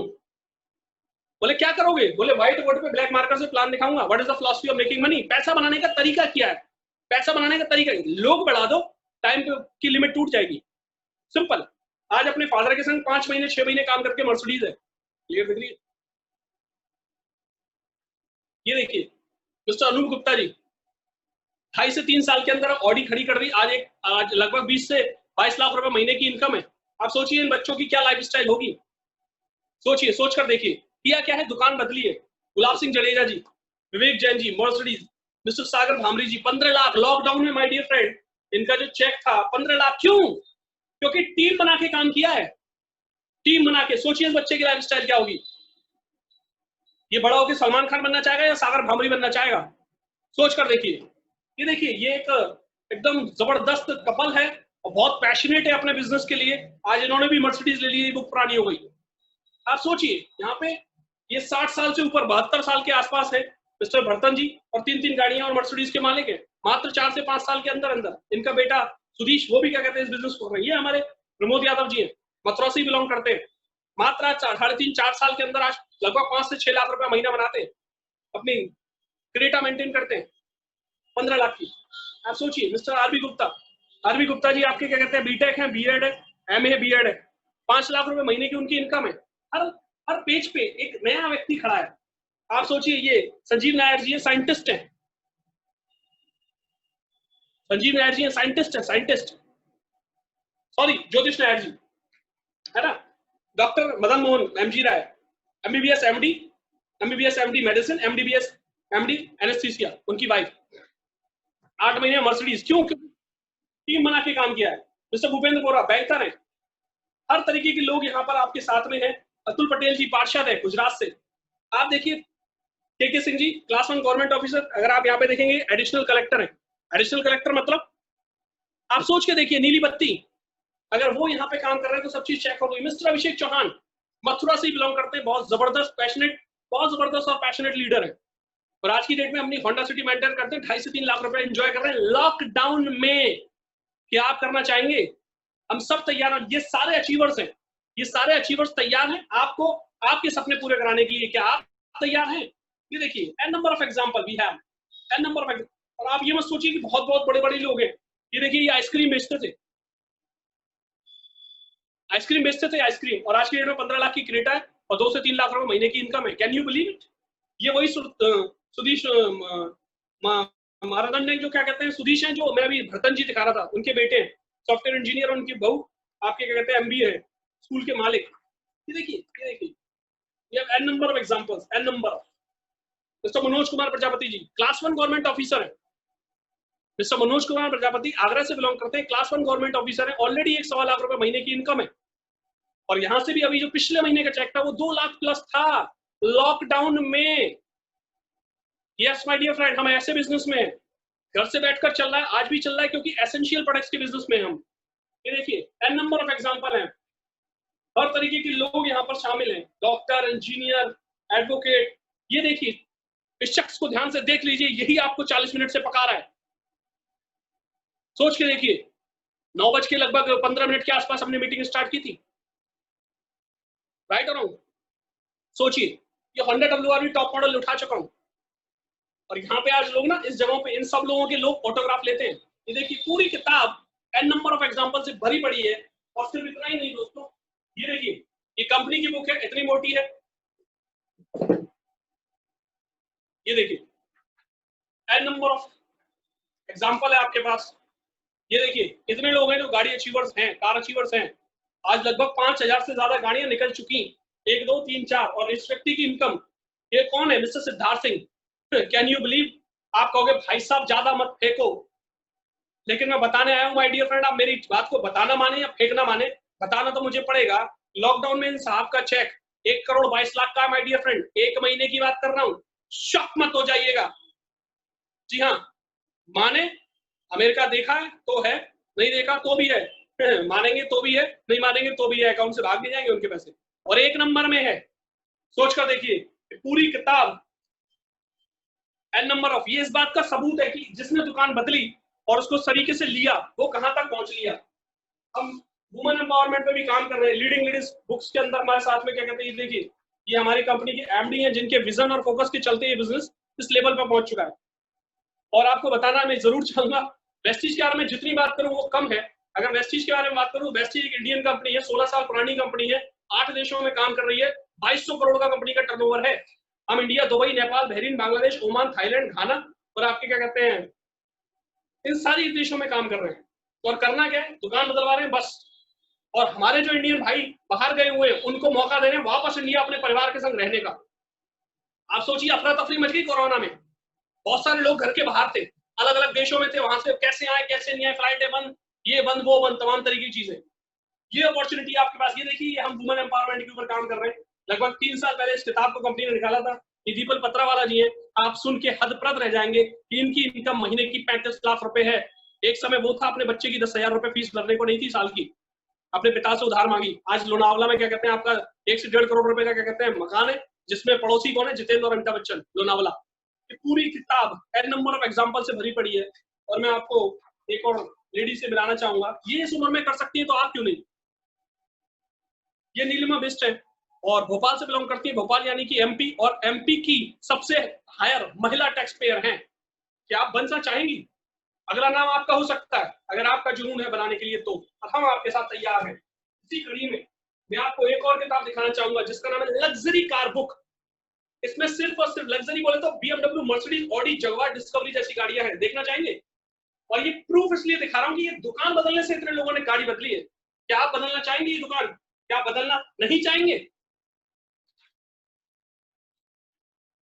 बोले क्या करोगे? बोले व्हाइट बोर्ड पे ब्लैक मार्कर से प्लान दिखाऊंगा। What is the philosophy of making money? पैसा बनाने का तरीका क्या है? पैसा बनाने का तरीका, लोग बढ़ा दो, टाइम की लिमिट टूट जाएगी। सिंपल। आज अपने फादर के संग 5 महीने 6 महीने काम करके मर्सिडीज है। ये देखिए मिस्टर अनूप गुप्ता जी, 2.5 से 3 साल के अंदर ऑडी खड़ी कर दी। आज लगभग 20 से 22 लाख रुपए महीने की इनकम है। आप सोचिए इन बच्चों की क्या लाइफस्टाइल होगी। सोचिए, सोच कर देखिए। किया क्या है, दुकान बदली है। गुलाब सिंह जडेजा जी, विवेक जैन जी मर्सिडीज, मिस्टर सागर भामरी जी 15 लाख लॉकडाउन में। माय डियर फ्रेंड, इनका जो चेक था 15 लाख। क्यों? क्योंकि टीम बना के काम किया है, टीम बना के। सोचिए इस बच्चे की लाइफस्टाइल क्या होगी। ये बड़ा होकर सलमान खान बनना चाहेगा या सागर भामरी बनना चाहेगा? सोच कर देखिए। ये देखिए, ये एक एकदम जबरदस्त कपल है और बहुत पैशनेट है अपने बिजनेस के लिए। आज इन्होंने भी मर्सिडीज ले ली, बुक पुरानी हो गई। आप सोचिए, यहाँ पे ये 60 साल से ऊपर 72 साल के आसपास है मिस्टर भरतन जी, और 3 गाड़ियां और मर्सिडीज के मालिक है। मात्र 4 से 5 साल के अंदर अंदर इनका बेटा सुधीश, वो भी क्या कहते हैं, इस बिजनेस को कर रही है। हमारे प्रमोद यादव जी है, मथुरा से बिलोंग करते हैं। मात्र 3.5-4 साल के अंदर आज लगभग 5 से 6 लाख रुपए महीना बनाते हैं। अपनी क्रेटा मेंटेन करते हैं 15 लाख की। आप सोचिए मिस्टर आरबी गुप्ता जी आपके क्या कहते हैं, बीटेक है, बीएड है, एमए है, बीएड है, 5 लाख रुपए महीने की उनकी इनकम है। हर पेज पे एक नया व्यक्ति खड़ा है। आप सोचिए, ये संजीव नायर जी साइंटिस्ट है, संजीव नायर जी साइंटिस्ट, सॉरी ज्योतिष नायर जी है ना। Doctor Madan Mohan MG Rai, MBBS MD medicine, MBBS MD anaesthesia, उनकी वाइफ। 8 महीने मर्सिडीज। क्यों? टीम बना के काम किया है। मिस्टर भूपेंद्र बोरा बैंकर है। हर तरीके के लोग यहाँ पर आपके साथ में हैं। अतुल पटेल जी पार्षद है गुजरात से। आप देखिए, के Singh ji class 1 government officer. अगर आप यहाँ पे देखेंगे एडिशनल कलेक्टर है। एडिशनल कलेक्टर मतलब आप सोच के देखिए, नीली बत्ती, अगर वो यहाँ पे काम कर रहे हैं तो सब चीज चेक हो गई। मिस्टर अभिषेक चौहान मथुरा से बिलोंग करते हैं, बहुत जबरदस्त और पैशनेट लीडर है। और आज की डेट में अपनी होंडा सिटी मेंटेन करते हैं, 2.5 से 3 लाख रुपए एंजॉय कर रहे हैं लॉकडाउन में। क्या आप करना चाहेंगे? हम सब तैयार हैं। ये सारे अचीवर्स हैं, ये सारे अचीवर्स तैयार हैं आपको आपके सपने पूरे कराने के लिए। क्या आप तैयार हैं? ये देखिए, n number of example we have, n number of. और आप ये मत सोचिए कि बहुत बहुत बड़े बड़े लोग हैं। ये देखिए, ये आइसक्रीम बेचते थे, आइसक्रीम, और आज की डेट में 15 लाख की क्रेटा है और 2 से 3 लाख रुपए महीने की इनकम है। Can you believe it? ये वही सुधीश महाराजन ने, जो क्या कहते हैं, सुधीश हैं, जो मैं अभी भरतन जी दिखा रहा था, उनके बेटे हैं सॉफ्टवेयर इंजीनियर, उनकी बहू आपके क्या कहते हैं एमबीए है, स्कूल के मालिक। ये देखिए, ये n number of examples, n number of. Mister Manoj Kumar Prajapati ji class 1 government officer है। मिस्टर मनोज कुमार प्रजापति आगरा से बिलोंग करते हैं, क्लास 1 गवर्नमेंट ऑफिसर है। ऑलरेडी 1.25 लाख रुपए महीने की इनकम है। और यहां से भी अभी जो पिछले महीने का चेक था वो 2 लाख प्लस था लॉकडाउन में। यस माय डियर फ्रेंड, हम ऐसे बिजनेस में हैं, घर से बैठकर चल रहा है, आज भी चल रहा है, क्योंकि एसेंशियल प्रोडक्ट्स के बिजनेस में हम। ये देखिए, एन नंबर ऑफ एग्जांपल हैं। हर तरीके के लोग यहाँ पर शामिल हैं, डॉक्टर, इंजीनियर, एडवोकेट। ये देखिए, इस शख्स को ध्यान से देख लीजिए, यही आपको 40 मिनट से पका रहा है। सोच के देखिए, 9 बज के लगभग 15 मिनट के आसपास हमने मीटिंग स्टार्ट की थी, राइट और रॉन्ग? सोचिए, ये Honda WRV टॉप मॉडल उठा चुका हूं, और यहाँ पे आज लोग ना इस जगहों पे इन सब लोगों के लोग ऑटोग्राफ लेते हैं। ये देखिए, पूरी किताब n नंबर ऑफ एग्जांपल से भरी पड़ी है। और सिर्फ इतना ही नहीं दोस्तों, ये देखिए, ये कंपनी की बुक है, इतनी मोटी है। ये देखिए, n नंबर ऑफ एग्जांपल है आपके पास। ये देखिए, इतने लोग हैं जो गाड़ी अचीवर्स हैं, कार अचीवर्स हैं। आज लगभग 5000 से ज्यादा गाड़ियां निकल चुकी, 1 2 3 4। और इस व्यक्ति की इनकम, ये कौन है? Mister Siddharth Singh. Can you believe? आप कहोगे भाई साहब ज्यादा मत फेंको, लेकिन मैं बताने आया हूं माय डियर फ्रेंड, आप मेरी बात को बताना माने या फेंकना माने, बताना तो मुझे पड़ेगा। लॉकडाउन में इन साहब का चेक 1,22,00,000 का, माय डियर फ्रेंड, 1 महीने की बात कर रहा हूं। शॉक मत हो जाइएगा। जी हाँ, माने अमेरिका देखा है तो है, नहीं देखा तो भी है। मानेंगे तो भी है, नहीं मानेंगे तो भी है, अकाउंट से भाग नहीं जाएंगे उनके पैसे। और 1 नंबर में है, सोच कर देखिए, पूरी किताब n नंबर ऑफ। ये इस बात का सबूत है कि जिसने दुकान बदली और उसको तरीके से लिया, वो कहां तक पहुंच लिया। हम वुमेन एम्पावरमेंट पे भी काम कर रहे हैं। लीडिंग लेडीज बुक्स के अंदर हमारे साथ में क्या कहते हैं, देखिए, ये हमारी कंपनी के एमडी हैं, जिनके विजन और फोकस के चलते ये बिजनेस इस लेवल पर पहुंच चुका है। और आपको बताना मैं जरूर चाहूंगा, वेस्टीज के बारे में जितनी बात करूं वो कम है। अगर वेस्टीज के बारे में बात करूं, वेस्टीज एक इंडियन कंपनी है, 16 साल पुरानी कंपनी है, 8 देशों में काम कर रही है, 2200 करोड़ का कंपनी का टर्नओवर है। हम India, Dubai, Nepal, Bahrain, Bangladesh, Oman, Thailand, Ghana और आपके क्या कहते हैं, इन सारी देशों में काम कर रहे हैं। और करना क्या है? दुकान बदलवा रहे हैं बस। और हमारे जो इंडियन भाई बाहर गए हुए हैं, उनको मौका दे रहे हैं वापस इंडिया अपने परिवार के संग रहने का। आप सोचिए, अफरा तफरी मच गई कोरोना में, बहुत सारे लोग घर के बाहर थे, अलग अलग देशों में थे, वहां से कैसे आए कैसे नहीं आए, फ्लाइटें बंद, ये बंद वो बंद, तमाम तरीके की चीजें। ये अपॉर्चुनिटी आपके पास। ये देखिए, हम वुमेन एम्पावरमेंट के ऊपर काम कर रहे हैं। लगभग 3 साल पहले इस किताब को कंपनी ने निकाला था। ये दीपल पत्रावाला जी हैं। आप सुन के हदप्रद रह जाएंगे कि इनकी इनकम महीने की 35 लाख रुपए है। एक समय वो था, अपने बच्चे की 10,000 रुपए फीस भरने को नहीं थी साल की, अपने पिता से उधार मांगी। आज लोनावला में क्या कहते हैं, आपका 1 से 1.5 करोड़ रुपए का क्या कहते हैं मकान है, जिसमें पड़ोसी कौन है? जितेंद्र और अमिताभ बच्चन, लोनावला। ये पूरी किताब n नंबर ऑफ एग्जांपल से भरी पड़ी है। और मैं आपको एक और लेडी से मिलाना चाहूंगा। ये इस उम्र में कर सकती है तो आप क्यों नहीं? ये नीलिमा बिष्ट है और भोपाल से बिलोंग करती है। भोपाल यानी कि एमपी, और एमपी की सबसे हायर महिला टैक्स पेयर हैं। क्या आप बनना चाहेंगी? अगला नाम आपका हो सकता है, अगर आपका जुनून है बनाने के लिए, तो हम आपके साथ तैयार हैं। इसी कड़ी में मैं आपको एक और किताब दिखाना चाहूंगा, जिसका नाम है लग्जरी कार बुक। इसमें सिर्फ और सिर्फ लग्जरी बोले तो BMW, Mercedes, Audi, Jaguar, discovery जैसी गाड़ियां हैं। देखना चाहेंगे? और ये प्रूफ इसलिए दिखा रहा हूं कि ये दुकान बदलने से इतने लोगों ने गाड़ी बदली है। क्या आप बदलना चाहेंगे ये दुकान? क्या आप बदलना नहीं चाहेंगे?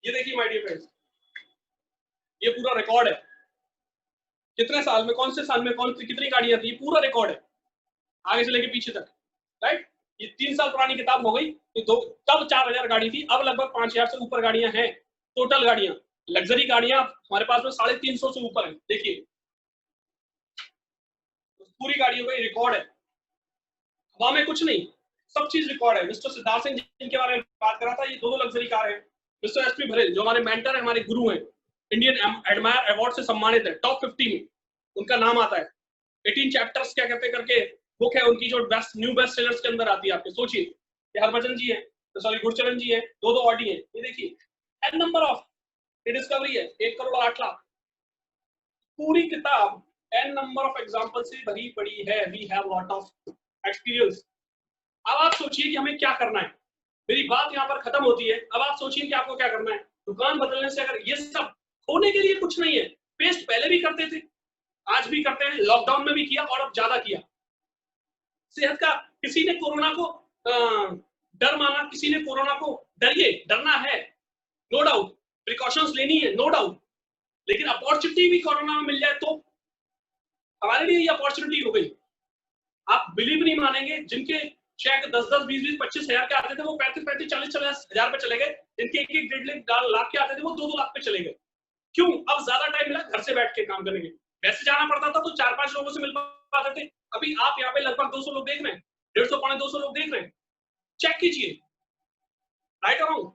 ये देखिए माय डियर फ्रेंड्स, ये पूरा रिकॉर्ड है, कितने साल में, कौन से साल में, कौन सी कितनी गाड़ियां थी, पूरा रिकॉर्ड है आगे से लेके पीछे तक, राइट। ये 3 साल पुरानी किताब हो गई। तब 4000 गाड़ी थी, अब लगभग 5000 से ऊपर गाड़ियां हैं। टोटल गाड़ियां, लग्जरी गाड़ियां हमारे पास में 350 से ऊपर है। देखिए, पूरी गाड़ियों का रिकॉर्ड है, हवा में कुछ नहीं, सब चीज रिकॉर्ड है। मिस्टर सिद्धार्थ सिंह जिनके बारे में बात करा था, ये 2 लग्जरी कार है। मिस्टर एसपी भरेल जो हमारे मेंटर है, हमारे गुरु हैं, इंडियन एडमायर अवार्ड से सम्मानित है, टॉप 50 में उनका नाम आता है। 18 चैप्टर्स क्या कहते करके बुक है उनकी, जो बेस्ट न्यू बेस्ट सेलर्स के अंदर आती है। आपके सोचिए, ये हरभजन जी है, सॉरी गुरचरण जी है, 2 ऑडी है। ये देखिए, n नंबर ऑफ डिस्कवरी है, 1 करोड़ 8 लाख। पूरी किताब n नंबर ऑफ एग्जांपल से भरी पड़ी है। We have lot of experience. अब आप सोचिए कि हमें क्या करना है। मेरी बात यहाँ पर खत्म होती है। अब आप सोचिए कि आपको क्या करना है। दुकान बदलने से अगर ये सब होने के लिए कुछ नहीं है। पेस्ट पहले भी करते थे, आज भी करते हैं, लॉकडाउन में भी किया और अब ज्यादा किया। सेहत का, किसी ने कोरोना को डर माना, किसी ने कोरोना को डरिए, डरना है नो डाउट, प्रिकॉशंस लेनी है नो डाउट, लेकिन अपॉर्चुनिटी भी कोरोना में मिल जाए तो हमारे लिए ये अपॉर्चुनिटी हो गई। आप बिलीव नहीं मानेंगे, जिनके चेक 10-10, 20-20, 25 हजार के आते थे, वो 35-35, 40-40 हजार पे चले गए। जिनके 1-1, 1.5 लाख के आते थे, वो 2-2 लाख पे चले गए। क्यों? अब ज्यादा टाइम मिला घर से बैठ के काम करने के। वैसे जाना पड़ता था तो 4-5 लोगों से मिल पाते थे। अभी आप यहाँ पे लगभग 200 लोग देख रहे हैं, 150 पौने 200 लोग देख रहे हैं। चेक कीजिए, राइट और रॉन्ग।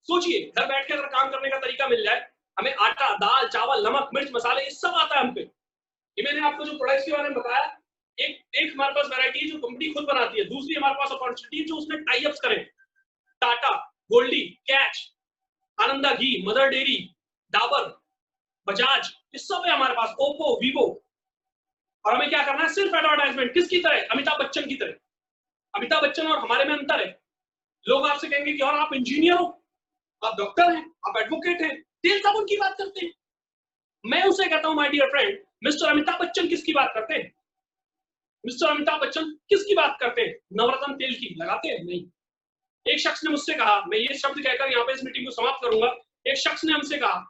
सोचिए, घर बैठ के अगर काम करने का तरीका मिल जाए, हमें आटा, दाल, चावल, नमक, मिर्च, मसाले ये सब आता है हम पे। ये मैंने आपको जो प्रोडक्ट्स के बारे में बताया, एक हमारे पास वैरायटी है जो कंपनी खुद बनाती है, दूसरी हमारे पास अपॉर्चुनिटी है जो उसने टाई अप्स करें। टाटा, गोल्डी, कैच, आनंदा घी, मदर डेयरी, डाबर, बजाज, ये सब है हमारे पास, ओप्पो, वीवो। और हमें क्या करना है? सिर्फ एडवर्टाइजमेंट। किसकी तरह? अमिताभ बच्चन की तरह। अमिताभ बच्चन और हमारे में अंतर है। लोग आपसे कहेंगे कि और आप इंजीनियर हो, आप डॉक्टर हैं, आप एडवोकेट हैं, तेल साबुन की बात करते हैं। मैं उसे कहता हूं my dear friend, Mister Amitabh Bachchan किसकी बात करते हैं? मिस्टर अमिताभ बच्चन किसकी बात करते हैं? नवरत्न तेल की लगाते हैं? नहीं। एक शख्स ने मुझसे कहा, मैं ये शब्द कहकर यहाँ पे इस मीटिंग को समाप्त करूंगा, एक शख्स ने हमसे कहा,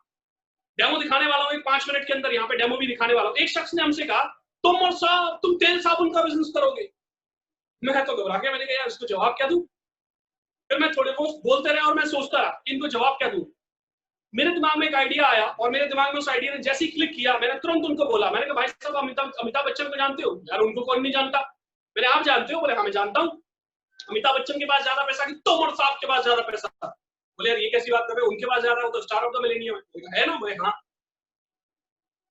डेमो दिखाने वाला हूँ, एक 5 मिनट के अंदर यहाँ पे डेमो भी दिखाने वाला हूँ। एक शख्स ने हमसे कहा, तुम और साहब तुम तेल साबुन का बिजनेस करोगे। मैं तो घबरा गया, मैंने कहा यार इसको जवाब क्या दूं? फिर मैं थोड़े बहुत बोलते रहे और मैं सोचता रहा कि इनको जवाब क्या दूं। मेरे दिमाग में एक आइडिया आया और मेरे दिमाग में उस आइडिया ने जैसे ही क्लिक किया, मैंने तुरंत उनको बोला, मैंने कहा भाई साहब अमिताभ बच्चन को जानते हो? यार उनको कौन नहीं जानता। मैंने आप जानते हो? बोले हाँ मैं जानता हूँ। अमिताभ बच्चन के पास ज्यादा पैसा कि तोमर साहब के पास ज्यादा पैसा? बोले यार ये कैसी बात कर रहे हो, उनके पास ज्यादा, वो तो स्टार ऑफ द मिलेनियम है ना। बोले हाँ।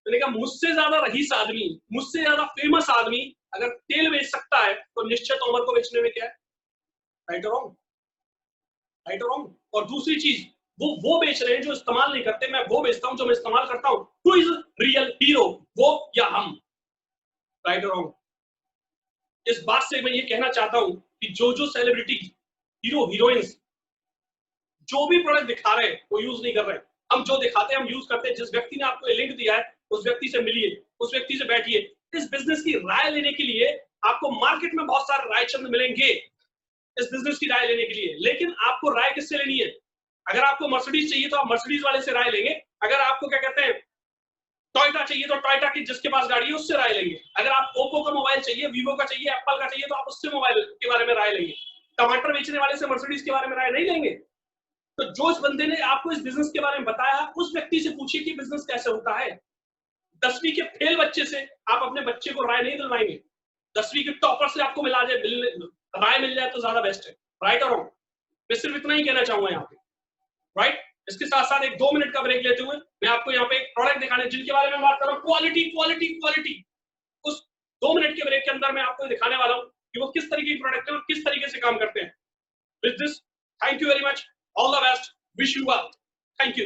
मैंने कहा मुझसे ज्यादा रईस आदमी, मुझसे ज्यादा फेमस आदमी अगर तेल बेच सकता है तो निश्चय तोमर को बेचने में क्या है? राइट और रॉन्ग? राइट और रॉन्ग? और दूसरी चीज, वो बेच रहे हैं जो इस्तेमाल नहीं करते, मैं वो बेचता हूं जो मैं इस्तेमाल करता हूं। हु इज रियल हीरो, वो या हम? राइट और रॉन्ग? इस बात से मैं ये कहना चाहता हूं कि जो सेलिब्रिटी, हीरो, हीरोइंस जो भी प्रोडक्ट दिखा रहे हैं वो यूज नहीं कर रहे हैं। हम जो दिखाते हैं हम यूज करते हैं। जिस व्यक्ति ने आपको लिंक दिया है उस व्यक्ति से मिलिए, उस व्यक्ति से बैठिए। इस बिजनेस की राय लेने के लिए आपको मार्केट में बहुत सारे राय चंद मिलेंगे इस बिजनेस की राय लेने के लिए, लेकिन आपको राय किससे लेनी है? अगर आपको मर्सिडीज चाहिए तो आप मर्सिडीज वाले से राय लेंगे। अगर आपको क्या कहते हैं टोयोटा चाहिए तो टोयोटा की जिसके पास गाड़ी है उससे राय लेंगे। अगर आप ओप्पो का मोबाइल चाहिए, वीवो का चाहिए, एप्पल का चाहिए तो आप उससे मोबाइल के बारे में राय लेंगे। टमाटर बेचने वाले से मर्सिडीज के बारे में राय नहीं लेंगे। तो जो इस बंदे ने आपको इस बिजनेस के बारे में बताया, उस व्यक्ति से पूछिए कि बिजनेस कैसे होता है। 10वीं के फेल बच्चे से आप अपने बच्चे को राय नहीं दिलवाएंगे। 10वीं के टॉपर से आपको राय मिल जाए तो ज्यादा बेस्ट है। राइट और रॉन्ग? मैं सिर्फ इतना ही कहना चाहूंगा यहाँ पे। राइट? इसके साथ साथ एक 2 मिनट का ब्रेक लेते हुए मैं आपको यहाँ पे एक प्रोडक्ट दिखाने जिनके बारे में बात कर रहा हूँ, क्वालिटी क्वालिटी क्वालिटी। उस 2 मिनट के ब्रेक के अंदर मैं आपको दिखाने वाला हूँ कि वो किस तरीके की प्रोडक्ट है और किस तरीके से काम करते हैं। With this, thank you very much, all the best, wish you well, thank you.